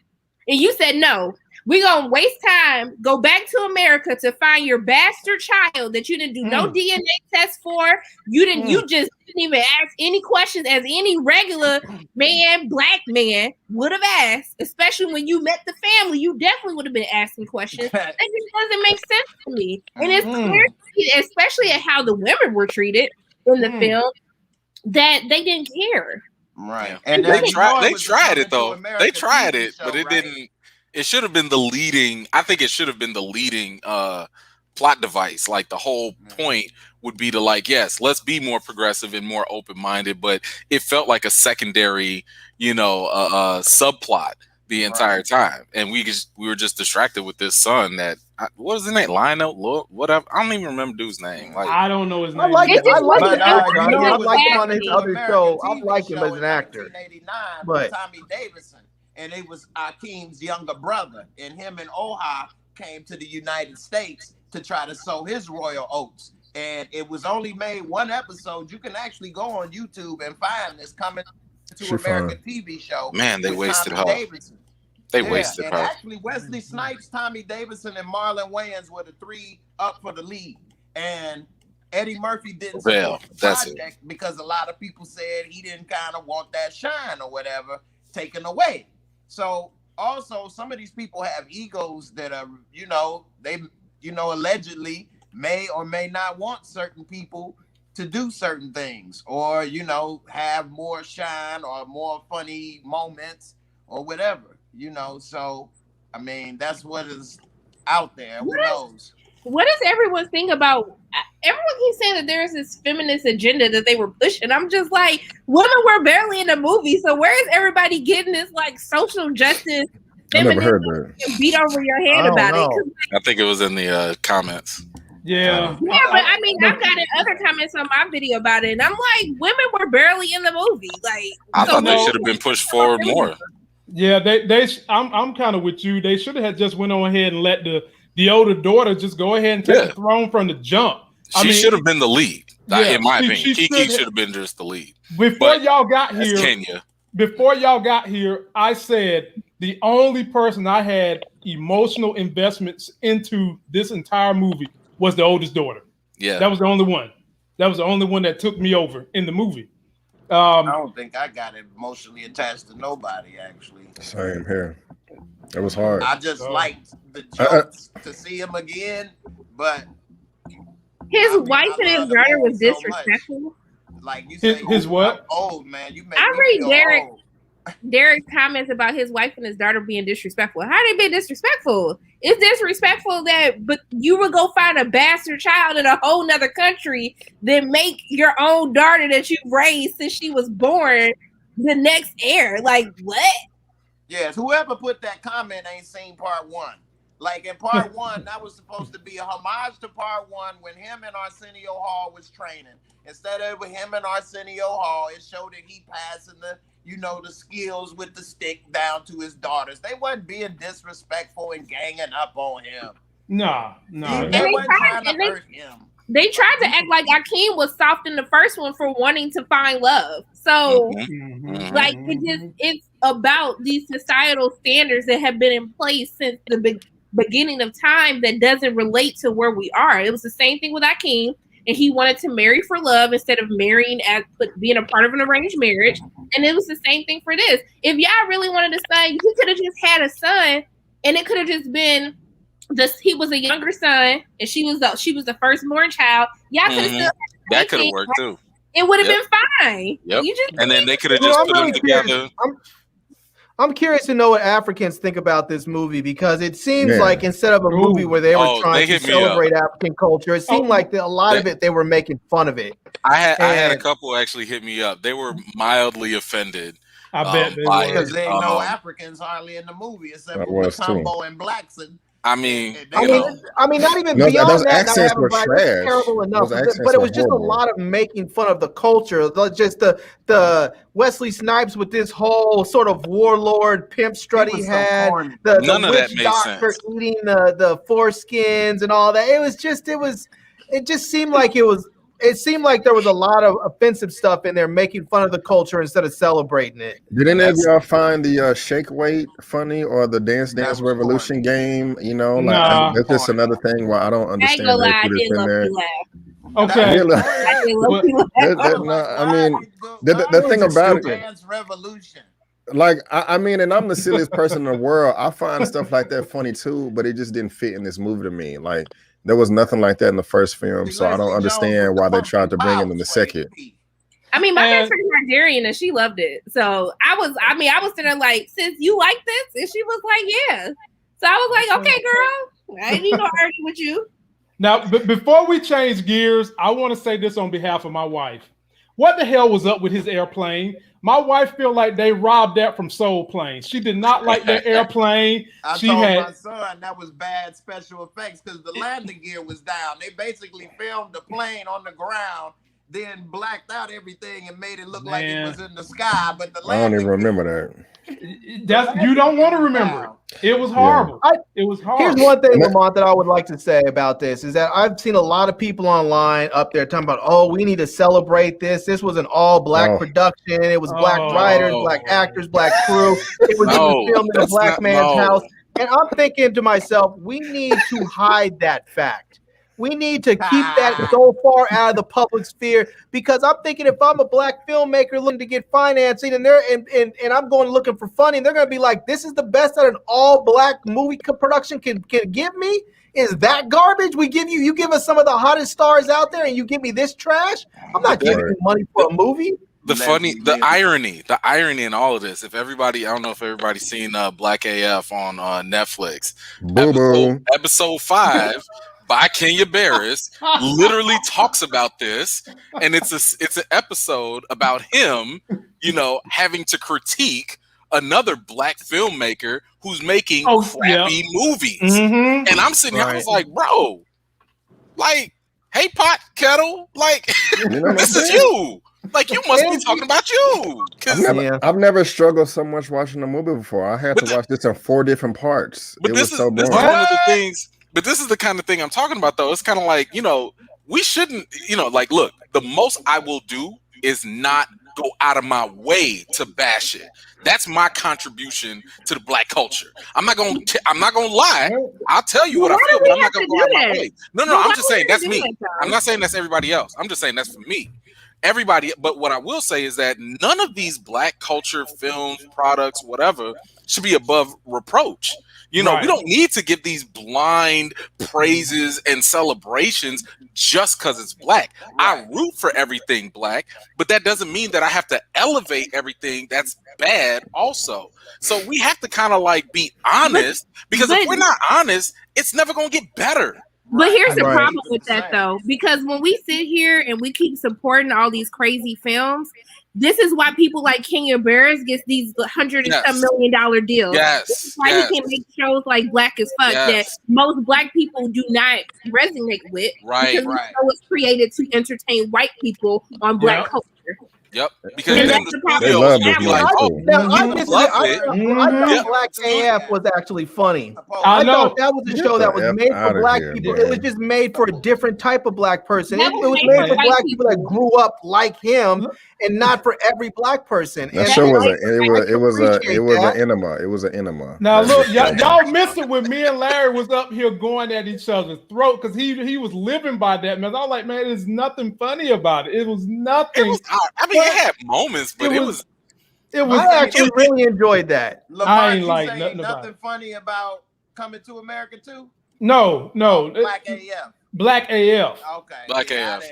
And you said, no, we're going to waste time, go back to America to find your bastard child that you didn't do no DNA test for. You just didn't even ask any questions as any regular man, black man would have asked, especially when you met the family. You definitely would have been asking questions. That just doesn't make sense to me. And it's clear, especially at how the women were treated in the film, that they didn't care. Right. And they tried it though. They tried it, but it didn't. It should have been the leading. I think it should have been the leading plot device. Like the whole point would be to like, yes, let's be more progressive and more open-minded. But it felt like a secondary, subplot the entire time, and we were just distracted with this son that what was his name? Lionel, whatever. I don't even remember dude's name. Like I don't know his name. I like him on his other show. I like him as an actor. 1989 But Tommy Davidson, and it was Akeem's younger brother, and him and Oha came to the United States to try to sow his royal oats. And it was only made one episode. You can actually go on YouTube and find this Coming to America TV show. Man, they wasted her. Davidson. They wasted her. Actually, Wesley Snipes, Tommy Davidson, and Marlon Wayans were the three up for the lead. And Eddie Murphy didn't support the project because a lot of people said he didn't kind of want that shine or whatever taken away. So also some of these people have egos that are, they, allegedly may or may not want certain people to do certain things or, have more shine or more funny moments or whatever, so, I mean, that's what is out there. Who knows? What does everyone think about? Everyone keeps saying that there's this feminist agenda that they were pushing. I'm just like, women were barely in the movie, so where is everybody getting this like social justice? I never heard that. Beat over your head about it. I think it was in the comments. Yeah. Yeah, but I mean, I've gotten other comments on my video about it, and I'm like, women were barely in the movie. Like, I thought they should have been pushed forward more. Yeah, I'm kind of with you. They should have just went on ahead and let the older daughter just go ahead and take the throne from the jump. She should have been the lead, in my opinion. Kiki should have been just the lead. Before y'all got here, Kenya. Before y'all got here, I said the only person I had emotional investments into this entire movie was the oldest daughter. Yeah, that was the only one. That was the only one that took me over in the movie. I don't think I got emotionally attached to nobody, actually. Same here. It was hard. I just liked the jokes to see him again, but his wife and his daughter was disrespectful. Like you say, his what? Old man, you make I me read feel Derek's comments about his wife and his daughter being disrespectful. How they be disrespectful? It's disrespectful but you would go find a bastard child in a whole nother country than make your own daughter that you've raised since she was born the next heir. Like what? Yes, whoever put that comment ain't seen part one. Like in part one, that was supposed to be a homage to part one when him and Arsenio Hall was training. Instead of with him and Arsenio Hall, it showed that he passing the skills with the stick down to his daughters. They wasn't being disrespectful and ganging up on him. No. They wasn't trying to hurt him. They tried to act like Akeem was soft in the first one for wanting to find love. So, like, it's about these societal standards that have been in place since the beginning of time that doesn't relate to where we are. It was the same thing with Akeem, and he wanted to marry for love instead of marrying being a part of an arranged marriage. And it was the same thing for this. If y'all really wanted a son, you could have just had a son, and it could have just been he was a younger son, and she was the firstborn child. Y'all could have still that could have worked too. It would have been fine. Yep. And then they could have just put them together. I'm curious to know what Africans think about this movie, because it seems like instead of a movie where they were trying to celebrate African culture, it seemed like a lot of it they were making fun of it. I had a couple actually hit me up. They were mildly offended. I bet because they ain't no Africans hardly in the movie except for Matumbo and Blackson. I mean, not even those beyond that. Not accents having were black, trash. it's terrible enough. Those accents But it was were just horrible. a lot of making fun of the culture. Just the Wesley Snipes with this whole sort of warlord pimp strut he had. The None of witch that made doctor sense. eating the foreskins and all that. It just seemed like it was. It seemed like there was a lot of offensive stuff in there, making fun of the culture instead of celebrating it. Did any of y'all find the shake weight funny or the Dance Revolution game? You know, like that's just another thing why I don't understand. I ain't gonna lie, I did love you laugh. Okay. Really? I did love you laugh. I mean, the thing about it, Dance Revolution. like I mean, and I'm the silliest person in the world. I find stuff like that funny too, but it just didn't fit in this movie to me. Like there was nothing like that in the first film, so I don't understand why they tried to bring it in the second. I mean, my best friend is Nigerian and she loved it. So I was sitting there like, sis, you like this? And she was like, yeah. So I was like, okay, girl, I ain't even gonna argue with you. Now, before we change gears, I want to say this on behalf of my wife. What the hell was up with his airplane? My wife feel like they robbed that from Soul Plane. She did not like that airplane. I told my son that was bad special effects because the landing gear was down. They basically filmed the plane on the ground, then blacked out everything and made it look like it was in the sky. But the I don't even remember that. You don't want to remember it. It was horrible. It was horrible. Here's one thing, Lamont, that I would like to say about this is that I've seen a lot of people online up there talking about, oh, we need to celebrate this. This was an all-black production. It was black writers, black actors, black crew. It was even filmed in a black man's house. And I'm thinking to myself, we need to hide that fact. We need to keep that so far out of the public sphere because I'm thinking if I'm a black filmmaker looking to get financing and I'm going looking for funding, they're going to be like, this is the best that an all-black movie production can give me? Is that garbage? You give us some of the hottest stars out there and you give me this trash? I'm not giving you money for a movie. The irony in all of this. If everybody, I don't know if everybody's seen Black AF on Netflix. Episode 5 by Kenya Barris literally talks about this, and it's an episode about him, having to critique another black filmmaker who's making crappy movies. Mm-hmm. And I'm sitting here, I was like, bro, like, hey, pot kettle, like, this is you. Like, you must be talking about you. I've never struggled so much watching a movie before. I had to watch this in 4 different parts. It was so boring. This is one of the things. But this is the kind of thing I'm talking about, though. It's kind of like, we shouldn't, like, look, the most I will do is not go out of my way to bash it. That's my contribution to the black culture. I'm not gonna lie. I'll tell you what I feel, but I'm not gonna go out of my way. No, I'm just saying that's me. I'm not saying that's everybody else. I'm just saying that's for me. Everybody, but what I will say is that none of these black culture films, products, whatever, should be above reproach. We don't need to give these blind praises and celebrations just because it's black. I root for everything black, but that doesn't mean that I have to elevate everything that's bad also. So we have to kind of like be honest, because if we're not honest, it's never going to get better. But here's the problem with that, though, because when we sit here and we keep supporting all these crazy films, this is why people like Kenya Barris gets these $100 million deals. This is why he can make shows like Black as Fuck that most black people do not resonate with. Right. Because the show was created to entertain white people on black culture. Yep. Because and then that's the problem. They love this I thought Black AF was actually funny. I thought that was a show that was made for black people. It was just made for a different type of black person. It was made for black people that grew up like him, and not for every black person. That show was an enema. It was an enema. Now look, y'all missed it when me and Larry was up here going at each other's throat because he was living by that, man. I was like, man, there's nothing funny about it. It was nothing. It had moments, but it was. I actually really enjoyed that. Lamont, I ain't like nothing funny about Coming to America 2? No. Black AF. Black AF. Okay. Black AF,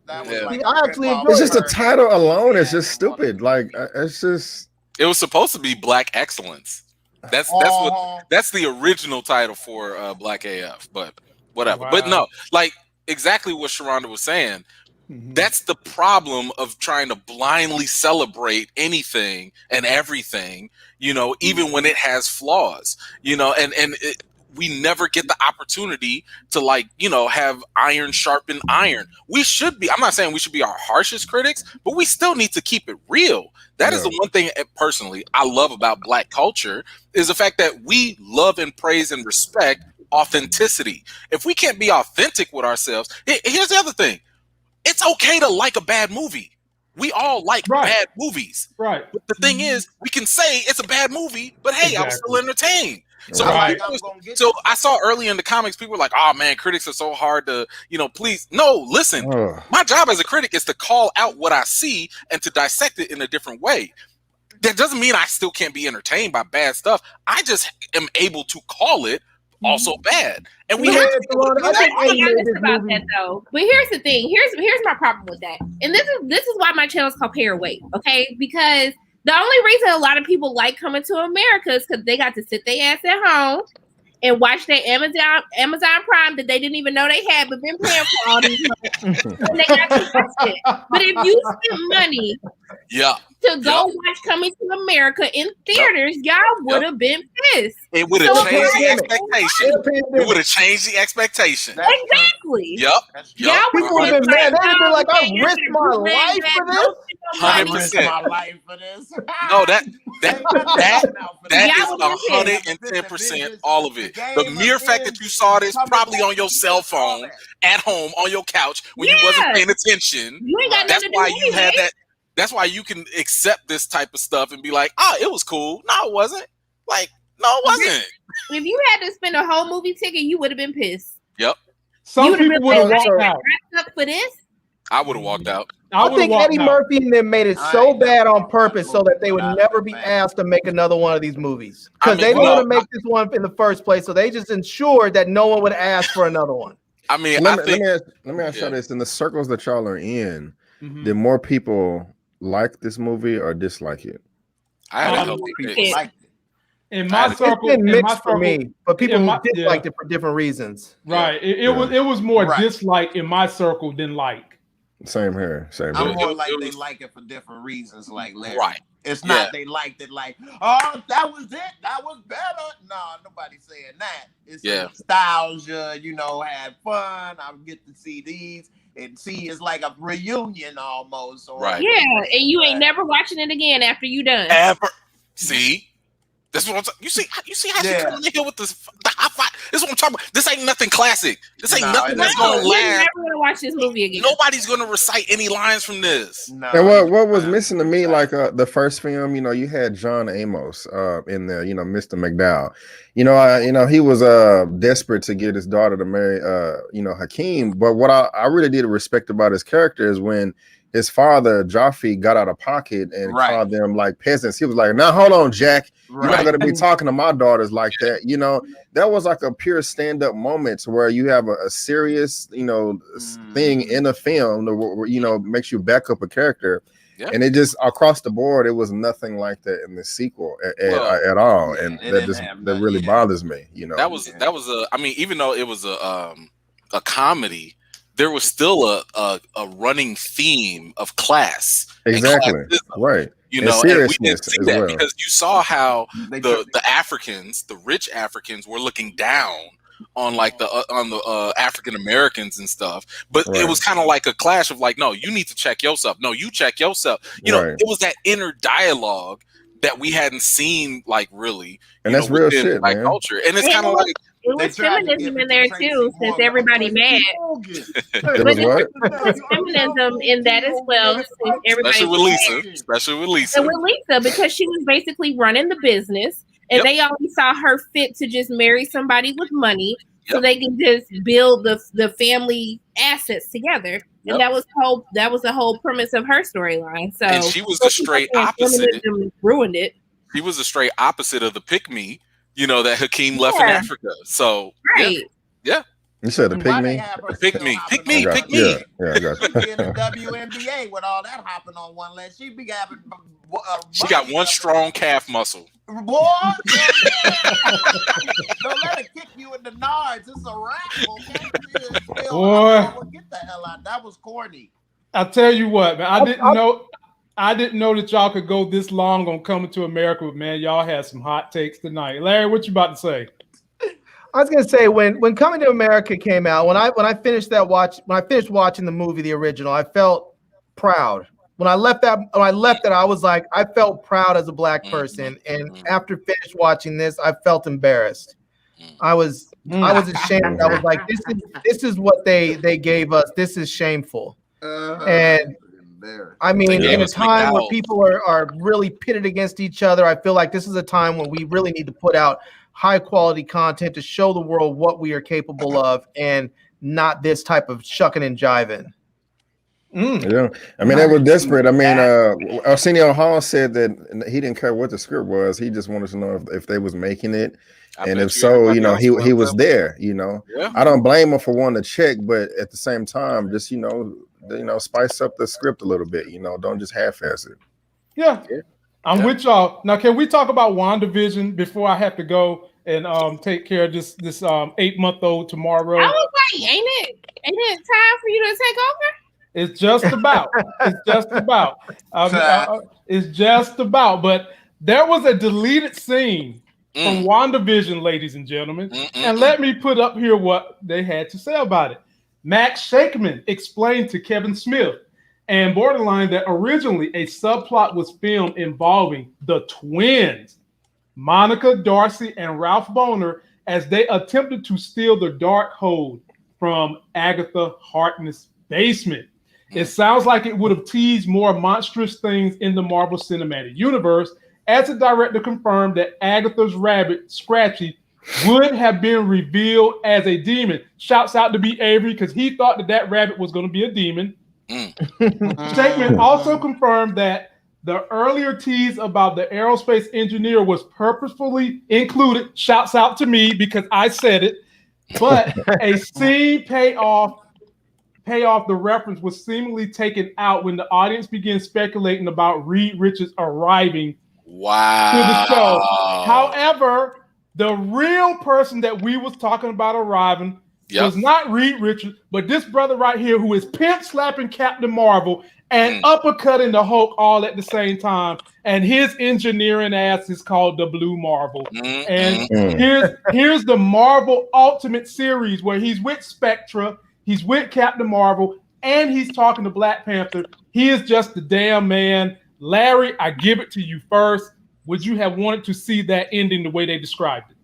That was like I actually enjoyed it's just the title alone is just stupid. Like it's just. It was supposed to be Black Excellence. That's the original title for Black AF, but whatever. Wow. But no, like exactly what Sharonda was saying. Mm-hmm. That's the problem of trying to blindly celebrate anything and everything, even when it has flaws, and we never get the opportunity to, like, you know, have iron sharpen iron. We should be, I'm not saying we should be our harshest critics, but we still need to keep it real. That is the one thing personally I love about Black culture, is the fact that we love and praise and respect authenticity. If we can't be authentic with ourselves, here's the other thing. It's okay to like a bad movie. We all like bad movies. Right. But the thing is, we can say it's a bad movie, but hey, I was still entertained. So, so I saw early in the comics, people were like, "Oh man, critics are so hard to, you know, please." No, listen, my job as a critic is to call out what I see and to dissect it in a different way. That doesn't mean I still can't be entertained by bad stuff. I just am able to call it also bad, and we have to be able to do that. About that though. But here's the thing. Here's my problem with that, and this is why my channel is called Pay or Wait. Okay, because the only reason a lot of people like coming to America is because they got to sit their ass at home and watch their Amazon Prime that they didn't even know they had, but been paying for all these months. And they got to watch it. But if you spend money to go watch Coming to America in theaters, y'all would have been pissed. It would have changed the expectation. It would have changed the expectation. Exactly. Y'all people would have been mad. They'd be like, I risked my life for this. 100%. My life for this. No, that is 110% all of it. The mere fact that you saw this probably on your cell phone at home on your couch when you wasn't paying attention. That's why you had that. That's why you can accept this type of stuff and be like, "Oh, it was cool." No, it wasn't. Like, no, it wasn't. If you had to spend a whole movie ticket, you would have been pissed. Yep. Some people would have walked out. Up for this? I would have walked out. I think Eddie Murphy and them made it so bad on purpose so that they would never be asked to make another one of these movies. Because they didn't want to make this one in the first place, so they just ensured that no one would ask for another one. I mean, let me ask y'all this: in the circles that y'all are in, did more people like this movie or dislike it? I had a couple people like it. In my circle, it's been mixed for me, but people disliked it for different reasons. Right. It was more dislike in my circle than like. Same here. Same. I'm more like they like it for different reasons. Like Larry. Right. It's not they liked it like, oh, that was it. That was better. No, nobody's saying that. It's nostalgia, you know, had fun. I would get to see these and see it's like a reunion almost. Or and you ain't never watching it again after you done. Ever. See? That's what I'm talking. You see how she coming in here with the high five? This is what I'm talking about. This ain't nothing classic. This ain't nothing that's gonna last. You're never gonna watch this movie again. Nobody's gonna recite any lines from this. No. And what was missing to me, like the first film, you know, you had John Amos in there, you know, Mr. McDowell. You know, he was desperate to get his daughter to marry you know, Hakeem. But what I really did respect about his character is when his father, Joffrey, got out of pocket and called them like peasants. He was like, now hold on, Jack. You're not going to be talking to my daughters like that. You know, that was like a pure stand-up moment where you have a serious, you know, thing in a film that, you know, makes you back up a character. Yep. And it just across the board, it was nothing like that in the sequel at all. And that really bothers me, you know. That was I mean, even though it was a comedy, there was still a running theme of class. Exactly. Right. You know, and we didn't see that because you saw how the Africans, the rich Africans, were looking down on like the African Americans and stuff. But it was kind of like a clash of like, no, you need to check yourself. No, you check yourself. You know, it was that inner dialogue that we hadn't seen like really. And that's real shit, like man. Culture. And it's kind of like. It was feminism in there too, since everybody mad. It was what? There was feminism in that as well, since everybody Especially with Lisa. And with Lisa, because she was basically running the business, and they only saw her fit to just marry somebody with money, so they can just build the family assets together. And that was the whole premise of her storyline. So, and she was the straight opposite. Feminism ruined it. She was the straight opposite of the pick me. You know, that Hakeem left in Africa. So yeah. You said the pygmy? Pick me. Yeah, I got you. In the WNBA with all that hopping on one leg, she be having. She got one strong calf muscle. Boy, don't let it kick you in the nards. It's a wrap. Okay? Boy, get the hell out. That was corny. I tell you what, man. I didn't know that y'all could go this long on Coming to America, but man, y'all had some hot takes tonight. Larry, what you about to say? I was gonna say when Coming to America came out, when I finished watching the movie, the original, I felt proud. When I left that, I was like, I felt proud as a black person. And after finished watching this, I felt embarrassed. I was ashamed. I was like, this is what they gave us. This is shameful. And I mean, in a time where people are really pitted against each other, I feel like this is a time when we really need to put out high quality content to show the world what we are capable of, and not this type of shucking and jiving. Yeah, I mean, they were desperate. I mean, Arsenio Hall said that he didn't care what the script was. He just wanted to know if they was making it, and if so, you know, he was there. You know, I don't blame him for wanting to check, but at the same time, just you know, spice up the script a little bit. You know, don't just half-ass it. Yeah. I'm with y'all. Now, can we talk about WandaVision before I have to go and take care of this 8-month-old tomorrow? I was like, ain't it time for you to take over? It's just about. It's just about. It's just about. But there was a deleted scene from WandaVision, ladies and gentlemen. And let me put up here what they had to say about it. Max Shakeman explained to Kevin Smith and Borderline that originally a subplot was filmed involving the twins, Monica, Darcy, and Ralph Boner, as they attempted to steal the Darkhold from Agatha Harkness' basement. It sounds like it would have teased more monstrous things in the Marvel Cinematic Universe, as the director confirmed that Agatha's rabbit, Scratchy, would have been revealed as a demon. Shouts out to B. Avery, because he thought that rabbit was going to be a demon. Shakeman also confirmed that the earlier tease about the aerospace engineer was purposefully included. Shouts out to me because I said it. But a scene payoff, the reference was seemingly taken out when the audience began speculating about Reed Richards arriving to the show. However, the real person that we was talking about arriving was not Reed Richards, but this brother right here who is pimp slapping Captain Marvel and uppercutting the Hulk all at the same time. And his engineering ass is called the Blue Marvel. And here's the Marvel Ultimate Series where he's with Spectra, he's with Captain Marvel, and he's talking to Black Panther. He is just the damn man. Larry, I give it to you first. Would you have wanted to see that ending the way they described it?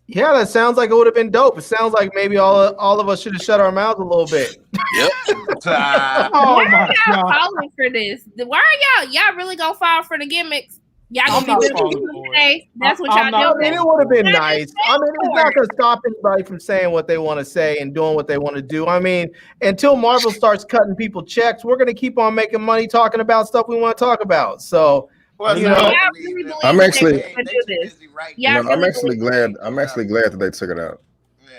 Yeah, that sounds like it would have been dope. It sounds like maybe all of us should have shut our mouths a little bit. Why are y'all falling for this? Why are y'all really gonna fall for the gimmicks? Y'all gonna be today. That's what y'all do. I mean, it would have been nice. I mean, it's not gonna stop anybody from saying what they want to say and doing what they want to do. I mean, until Marvel starts cutting people checks, we're gonna keep on making money talking about stuff we want to talk about. So you know, I'm actually glad that they took it out.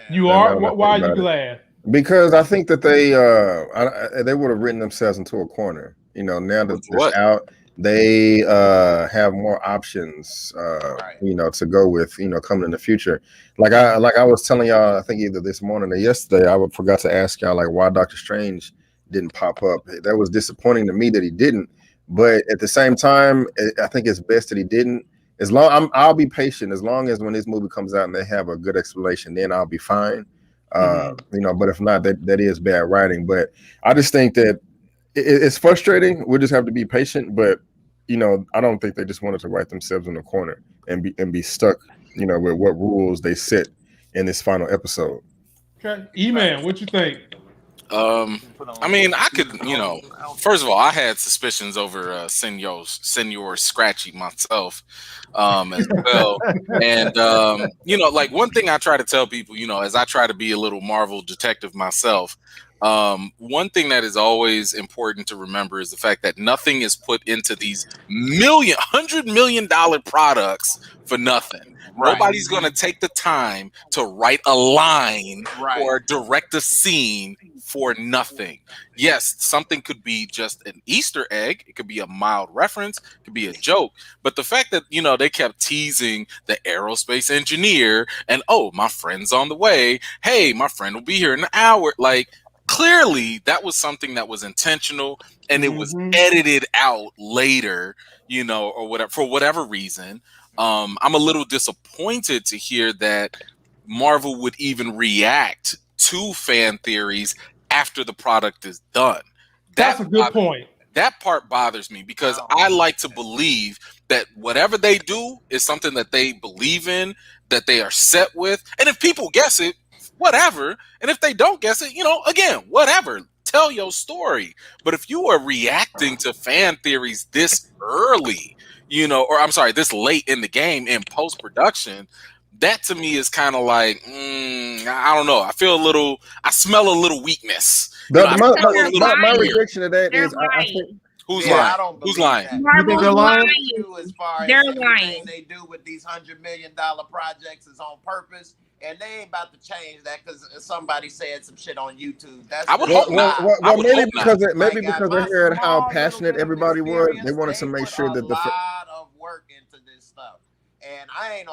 You are? Why are you glad? Because I think that they would have written themselves into a corner. You know, now that it's out, they have more options. You know, to go with. You know, coming in the future. Like I was telling y'all, I think either this morning or yesterday, I forgot to ask y'all like why Doctor Strange didn't pop up. That was disappointing to me that he didn't. But at the same time, I think it's best that he didn't. I'll be patient as long as when this movie comes out and they have a good explanation, then I'll be fine. You know, but if not, that is bad writing. But I just think that it's frustrating. We'll just have to be patient. But you know, I don't think they just wanted to write themselves in the corner and be stuck. You know, with what rules they set in this final episode. Okay, E-Man, what you think? I mean, I could, you know, first of all, I had suspicions over Senor Scratchy myself, as well. And, you know, like one thing I try to tell people, you know, as I try to be a little Marvel detective myself, one thing that is always important to remember is the fact that nothing is put into these $100 million products for nothing. Right. Nobody's going to take the time to write a line or direct a scene for nothing. Yes, something could be just an Easter egg. It could be a mild reference. It could be a joke. But the fact that, you know, they kept teasing the aerospace engineer and, oh, my friend's on the way. Hey, my friend will be here in an hour. Like, clearly that was something that was intentional and it was edited out later, you know, or whatever, for whatever reason. I'm a little disappointed to hear that Marvel would even react to fan theories after the product is done. That's a good point. That part bothers me because I like to believe that whatever they do is something that they believe in, that they are set with. And if people guess it, whatever. And if they don't guess it, again, whatever. Tell your story. But if you are reacting to fan theories this early, this late in the game in post-production, that to me is kind of like, I don't know. I smell a little weakness. My rejection of that is, I think, who's lying? Who's lying? You think they're lying? They're lying. They do with these $100 million projects is on purpose, and they ain't about to change that because somebody said some shit on YouTube. I would hope not. Maybe because they're hearing how passionate everybody was. They wanted to make sure that a lot of work into this stuff, and I ain't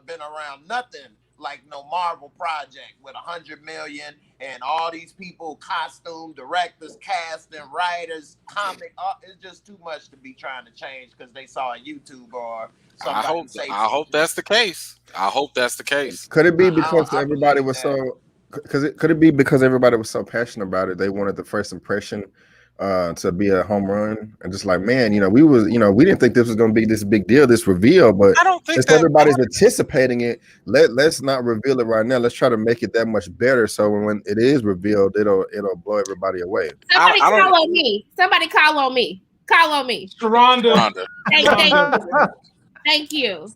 been around nothing like no Marvel project with $100 million and all these people, costume directors, cast and writers, comic. It's just too much to be trying to change because they saw a YouTube or somebody. I hope that's the case. I hope that's the case. Could it be because everybody was so? Could it be because everybody was so passionate about it? They wanted the first impression to be a home run, and just like, man, we didn't think this was going to be this big deal, this reveal, but I don't think since everybody's anticipating it, let's not reveal it right now. Let's try to make it that much better, so when it is revealed, it'll blow everybody away. Somebody call on me. Call on me. Sharonda. Thank you.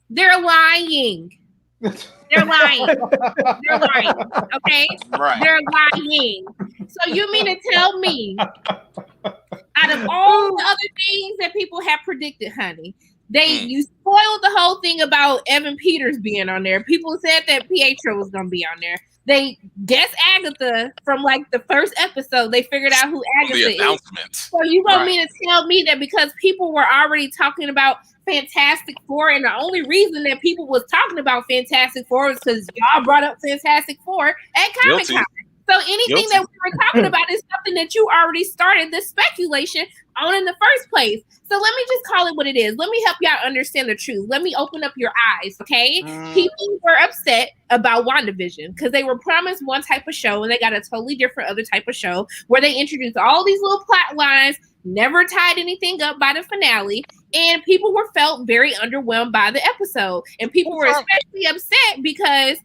They're lying. They're lying. Okay? Right. They're lying. So you mean to tell me, out of all the other things that people have predicted, honey, you spoiled the whole thing about Evan Peters being on there. People said that Pietro was going to be on there. They guessed Agatha from like the first episode. They figured out who Agatha is. So you gonna mean to tell me that because people were already talking about Fantastic Four, and the only reason that people was talking about Fantastic Four was because y'all brought up Fantastic Four at Comic-Con. So anything that we were talking about is something that you already started the speculation on in the first place. So let me just call it what it is. Let me help y'all understand the truth. Let me open up your eyes, okay? People were upset about WandaVision because they were promised one type of show and they got a totally different other type of show where they introduced all these little plot lines, never tied anything up by the finale, and people felt very underwhelmed by the episode. And people were especially upset because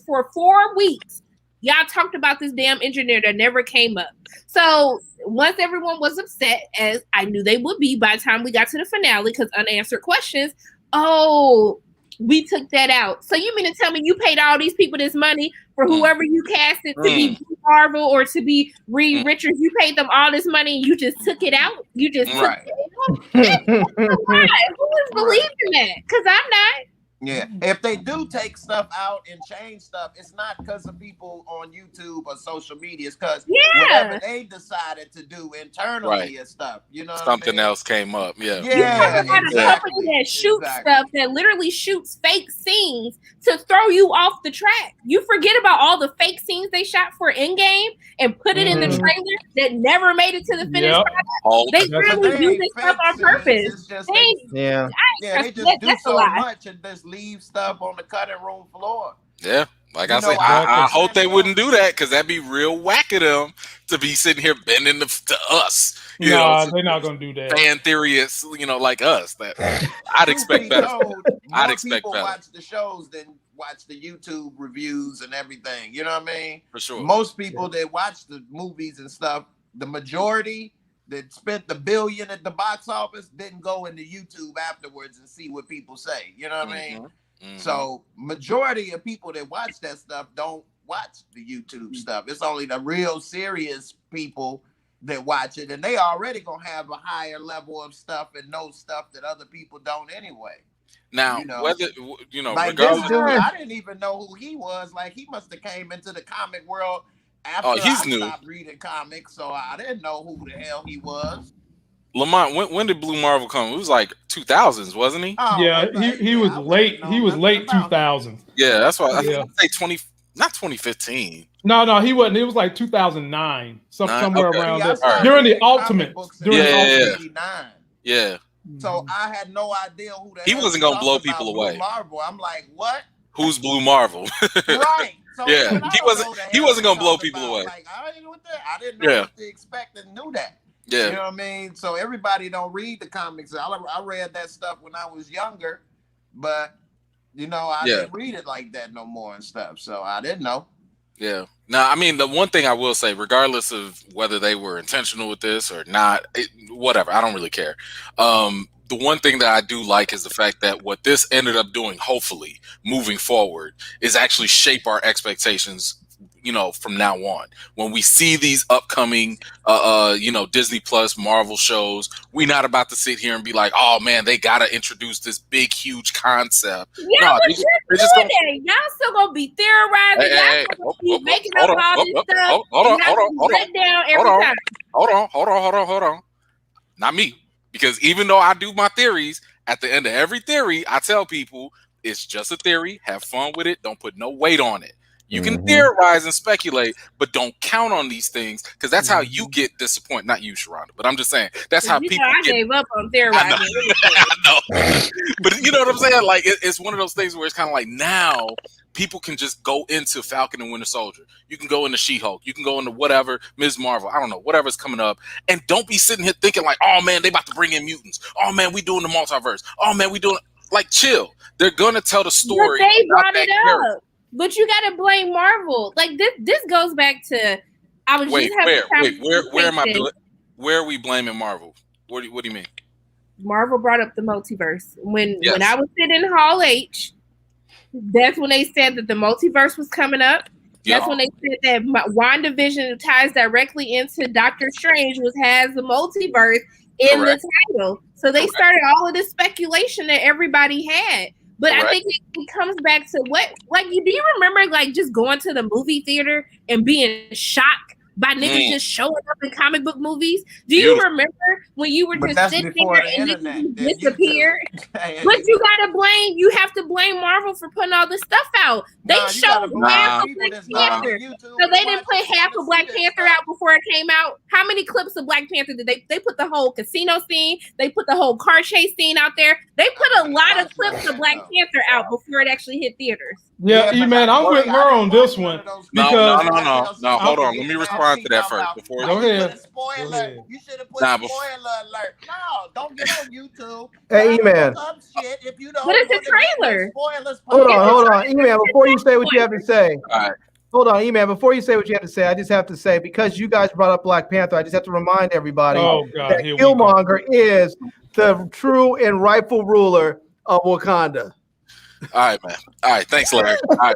for 4 weeks, y'all talked about this damn engineer that never came up. So once everyone was upset, as I knew they would be by the time we got to the finale, because unanswered questions, we took that out. So you mean to tell me you paid all these people this money for whoever you casted to be Marvel or to be Reed Richards? You paid them all this money and you just took it out? You just took it out? Why? Who is believing that? Because I'm not. Yeah, if they do take stuff out and change stuff, it's not because of people on YouTube or social media. It's because whatever they decided to do internally and stuff, something else came up. Yeah, you got a company that shoots stuff that literally shoots fake scenes to throw you off the track. You forget about all the fake scenes they shot for Endgame and put it in the trailer that never made it to the finished product. They really do this stuff on purpose. They just do so much and just leave stuff on the cutting room floor. Yeah, like I said, I hope they wouldn't do that because that'd be real whack of them to be sitting here bending to us. They're not gonna do that. Fan theorists, like us. That I'd expect better. I'd expect better. Watch the shows than watch the YouTube reviews and everything. You know what I mean? For sure. Most people that watch the movies and stuff, the majority that spent the billion at the box office didn't go into YouTube afterwards and see what people say. You know what I mean? So majority of people that watch that stuff don't watch the YouTube stuff. It's only the real serious people that watch it, and they already gonna have a higher level of stuff and know stuff that other people don't anyway. Now, whether like regardless, this dude, I didn't even know who he was. Like he must have came into the comic world after I stopped reading comics, so I didn't know who the hell he was. Lamont, when did Blue Marvel come? It was like 2000s, wasn't he? He was late. He was late 2000s. Yeah, that's why I say 2015. No, he wasn't. It was like 2009, somewhere around there. During the Ultimates. Yeah. So I had no idea who the He hell wasn't was gonna blow talking about people Blue away. Marvel. I'm like, what? Who's Blue Marvel? Right. So Yeah, man, he wasn't gonna blow people about. away. Like, I didn't know Yeah. what to expect and knew that. Yeah. You know what I mean? So everybody don't read the comics. I read that stuff when I was younger, but you know, I didn't read it like that no more and stuff. So I didn't know. Yeah. Now, I mean, the one thing I will say, regardless of whether they were intentional with this or not, whatever, I don't really care. The one thing that I do like is the fact that what this ended up doing, hopefully, moving forward, is actually shape our expectations, you know, from now on. When we see these upcoming, you know, Disney Plus, Marvel shows, we're not about to sit here and be like, oh man, they gotta introduce this big, huge concept. Yeah, No, but you're doing that. Y'all still gonna be theorizing. Y'all gonna be making up all this stuff. Hold on. Not me. Because even though I do my theories, at the end of every theory, I tell people it's just a theory. Have fun with it. Don't put no weight on it. You can theorize and speculate, but don't count on these things because that's how you get disappointed. Not you, Sharonda, but I'm just saying that's how people. I gave up on theorizing. I know. But you know what I'm saying? Like it's one of those things where it's kind of like now people can just go into Falcon and Winter Soldier. You can go into She-Hulk. You can go into whatever, Ms. Marvel. I don't know, whatever's coming up. And don't be sitting here thinking like, oh man, they about to bring in mutants. Oh man, we doing the multiverse. Oh man, we doing like chill. They're gonna tell the story. But they brought it up. But you gotta blame Marvel. Like this goes back to I was just having where are we blaming Marvel? What do you mean? Marvel brought up the multiverse. When I was sitting in Hall H, that's when they said that the multiverse was coming up. That's when they said that WandaVision ties directly into Doctor Strange, which has the multiverse in the title. So they started all of this speculation that everybody had. But I think it comes back to do you remember like just going to the movie theater and being shocked by niggas just showing up in comic book movies? Do you remember when you were just sitting there and niggas disappeared? But you have to blame Marvel for putting all this stuff out. They showed half of Black Panther. So they didn't put half of Black Panther out before it came out. How many clips of Black Panther did they put the whole casino scene? They put the whole car chase scene out there. They put a lot of clips of Black Panther out before it actually hit theaters. Yeah, E-Man, I'm with her on this one. No, hold on. Let me respond to that first. Before go ahead. You should have put spoiler alert. No, don't get on YouTube. Hey, E-Man. But it's a trailer. Hold on. E-Man, before you say what you have to say. All right. Hold on, E-Man, before you say what you have to say, I just have to say, because you guys brought up Black Panther, I just have to remind everybody that Killmonger is the true and rightful ruler of Wakanda. All right, man. All right, thanks, Larry. All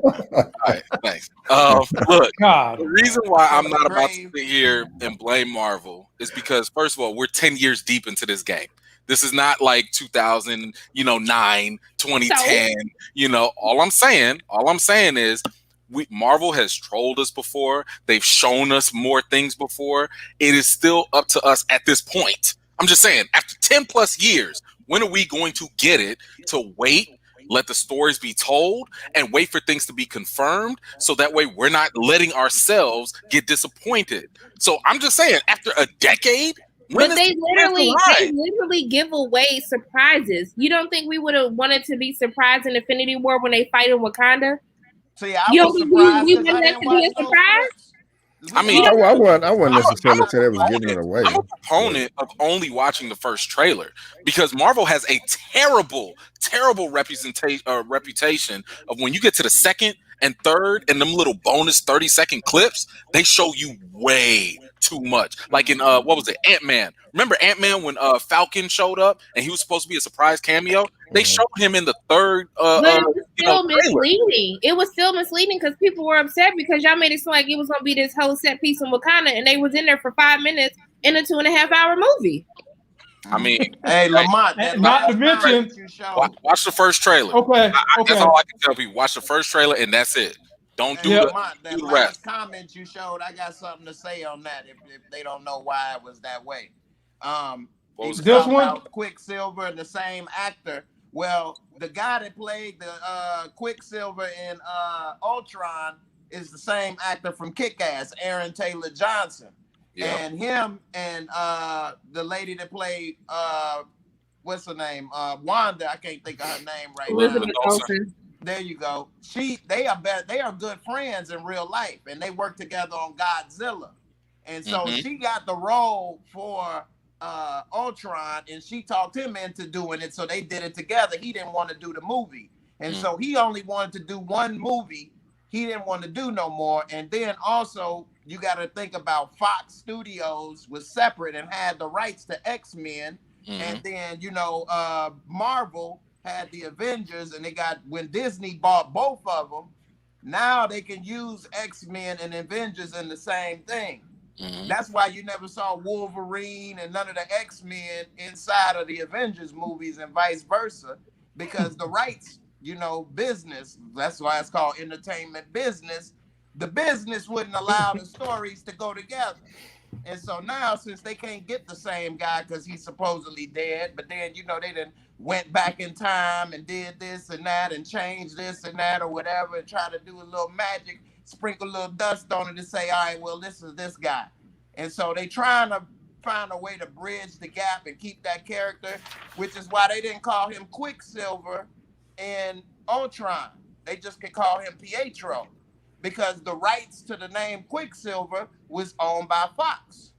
right, thanks. Look, the reason why I'm not about to sit here and blame Marvel is because, first of all, we're 10 years deep into this game. This is not like 2009, 2010. You know, all I'm saying is Marvel has trolled us before. They've shown us more things before. It is still up to us at this point. I'm just saying, after 10 plus years, when are we going to get it to wait? Let the stories be told and wait for things to be confirmed so that way we're not letting ourselves get disappointed. So I'm just saying, after a decade, but they literally give away surprises. You don't think we would have wanted to be surprised in Infinity War when they fight in Wakanda? See, I was surprised. We wanted that to be a surprise? I mean, I wasn't necessarily saying they was giving it away. I'm a proponent of only watching the first trailer because Marvel has a terrible reputation of when you get to the second and third and them little bonus 30-second clips, they show you way too much. Like in what was it, Ant-Man? Remember Ant-Man when Falcon showed up and he was supposed to be a surprise cameo? They showed him in the third. But it was still misleading. It was still misleading because people were upset because y'all made it seem like it was gonna be this whole set piece in Wakanda, and they was in there for 5 minutes in a 2.5-hour movie. I mean, hey Lamont, not to mention, watch the first trailer. Okay, that's all I can tell people. Watch the first trailer, and that's it. Don't do the rest. Comment you showed, I got something to say on that. If they don't know why it was that way, what was this one? Quicksilver and the same actor. Well, the guy that played the Quicksilver in Ultron is the same actor from Kick-Ass, Aaron Taylor Johnson. Yep. And him and the lady that played what's her name? Wanda. I can't think of her name right Elizabeth now. Olsen. There you go. They are good friends in real life, and they work together on Godzilla. And so she got the role for Ultron, and she talked him into doing it. So they did it together. He didn't want to do the movie, and so he only wanted to do one movie. He didn't want to do no more. And then also you got to think about Fox Studios was separate and had the rights to X-Men, and then Marvel had the Avengers, and when Disney bought both of them, now they can use X-Men and Avengers in the same thing. That's why you never saw Wolverine and none of the X-Men inside of the Avengers movies and vice versa, because the rights, business, that's why it's called entertainment business. The business wouldn't allow the stories to go together. And so now, since they can't get the same guy because he's supposedly dead, but then, they done went back in time and did this and that and changed this and that or whatever and try to do a little magic, sprinkle a little dust on it and say, all right, well, this is this guy. And so they trying to find a way to bridge the gap and keep that character, which is why they didn't call him Quicksilver in Ultron. They just could call him Pietro, because the rights to the name Quicksilver was owned by Fox.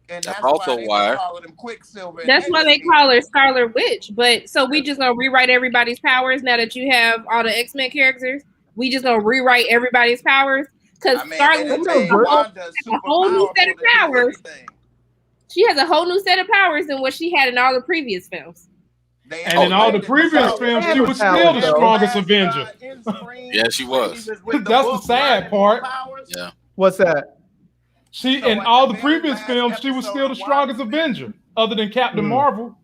And that's also why they call him Quicksilver. That's why they call her Scarlet Witch. But so we just gonna rewrite everybody's powers now that you have all the X-Men characters? We just gonna rewrite everybody's powers? Because Scarlet Witch has a whole new set of powers. She has a whole new set of powers than what she had in all the previous films. And in all the previous films, she was still the strongest Avenger. Yeah, she was. That's the sad part. Yeah. What's that? In all the previous films, she was still the strongest Avenger, other than Captain Marvel.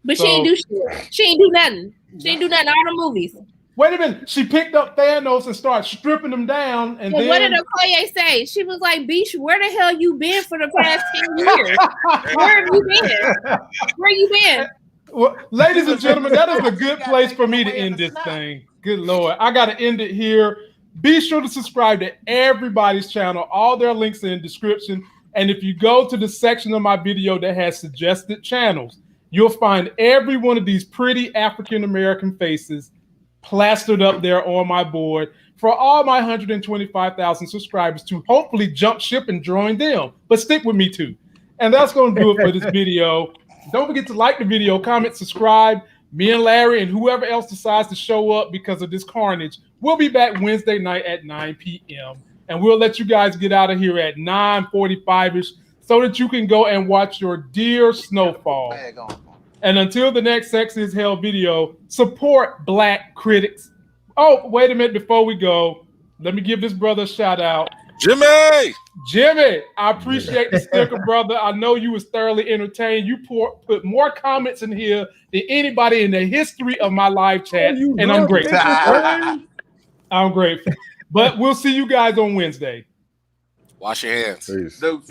But she ain't do shit. She ain't do nothing. She ain't do nothing in all the movies. Wait a minute. She picked up Thanos and started stripping them down. And then what did Okoye say? She was like, "Beach, where the hell you been for the past 10 years? Where have you been? Where you been?" Well, ladies and gentlemen, that is a good place for me to end this thing. Good Lord. I got to end it here. Be sure to subscribe to everybody's channel. All their links are in the description. And if you go to the section of my video that has suggested channels, you'll find every one of these pretty African-American faces plastered up there on my board for all my 125,000 subscribers to hopefully jump ship and join them. But stick with me too. And that's going to do it for this video. Don't forget to like the video, comment, subscribe. Me and Larry and whoever else decides to show up because of this carnage, we'll be back Wednesday night at 9 p.m. And we'll let you guys get out of here at 9:45-ish so that you can go and watch your dear Snowfall. And until the next Sex is Hell video, support Black critics. Oh, wait a minute before we go. Let me give this brother a shout out. Jimmy, I appreciate the sticker, brother. I know you was thoroughly entertained. You put more comments in here than anybody in the history of my live chat, and I'm grateful. I'm grateful. But we'll see you guys on Wednesday. Wash your hands. Peace.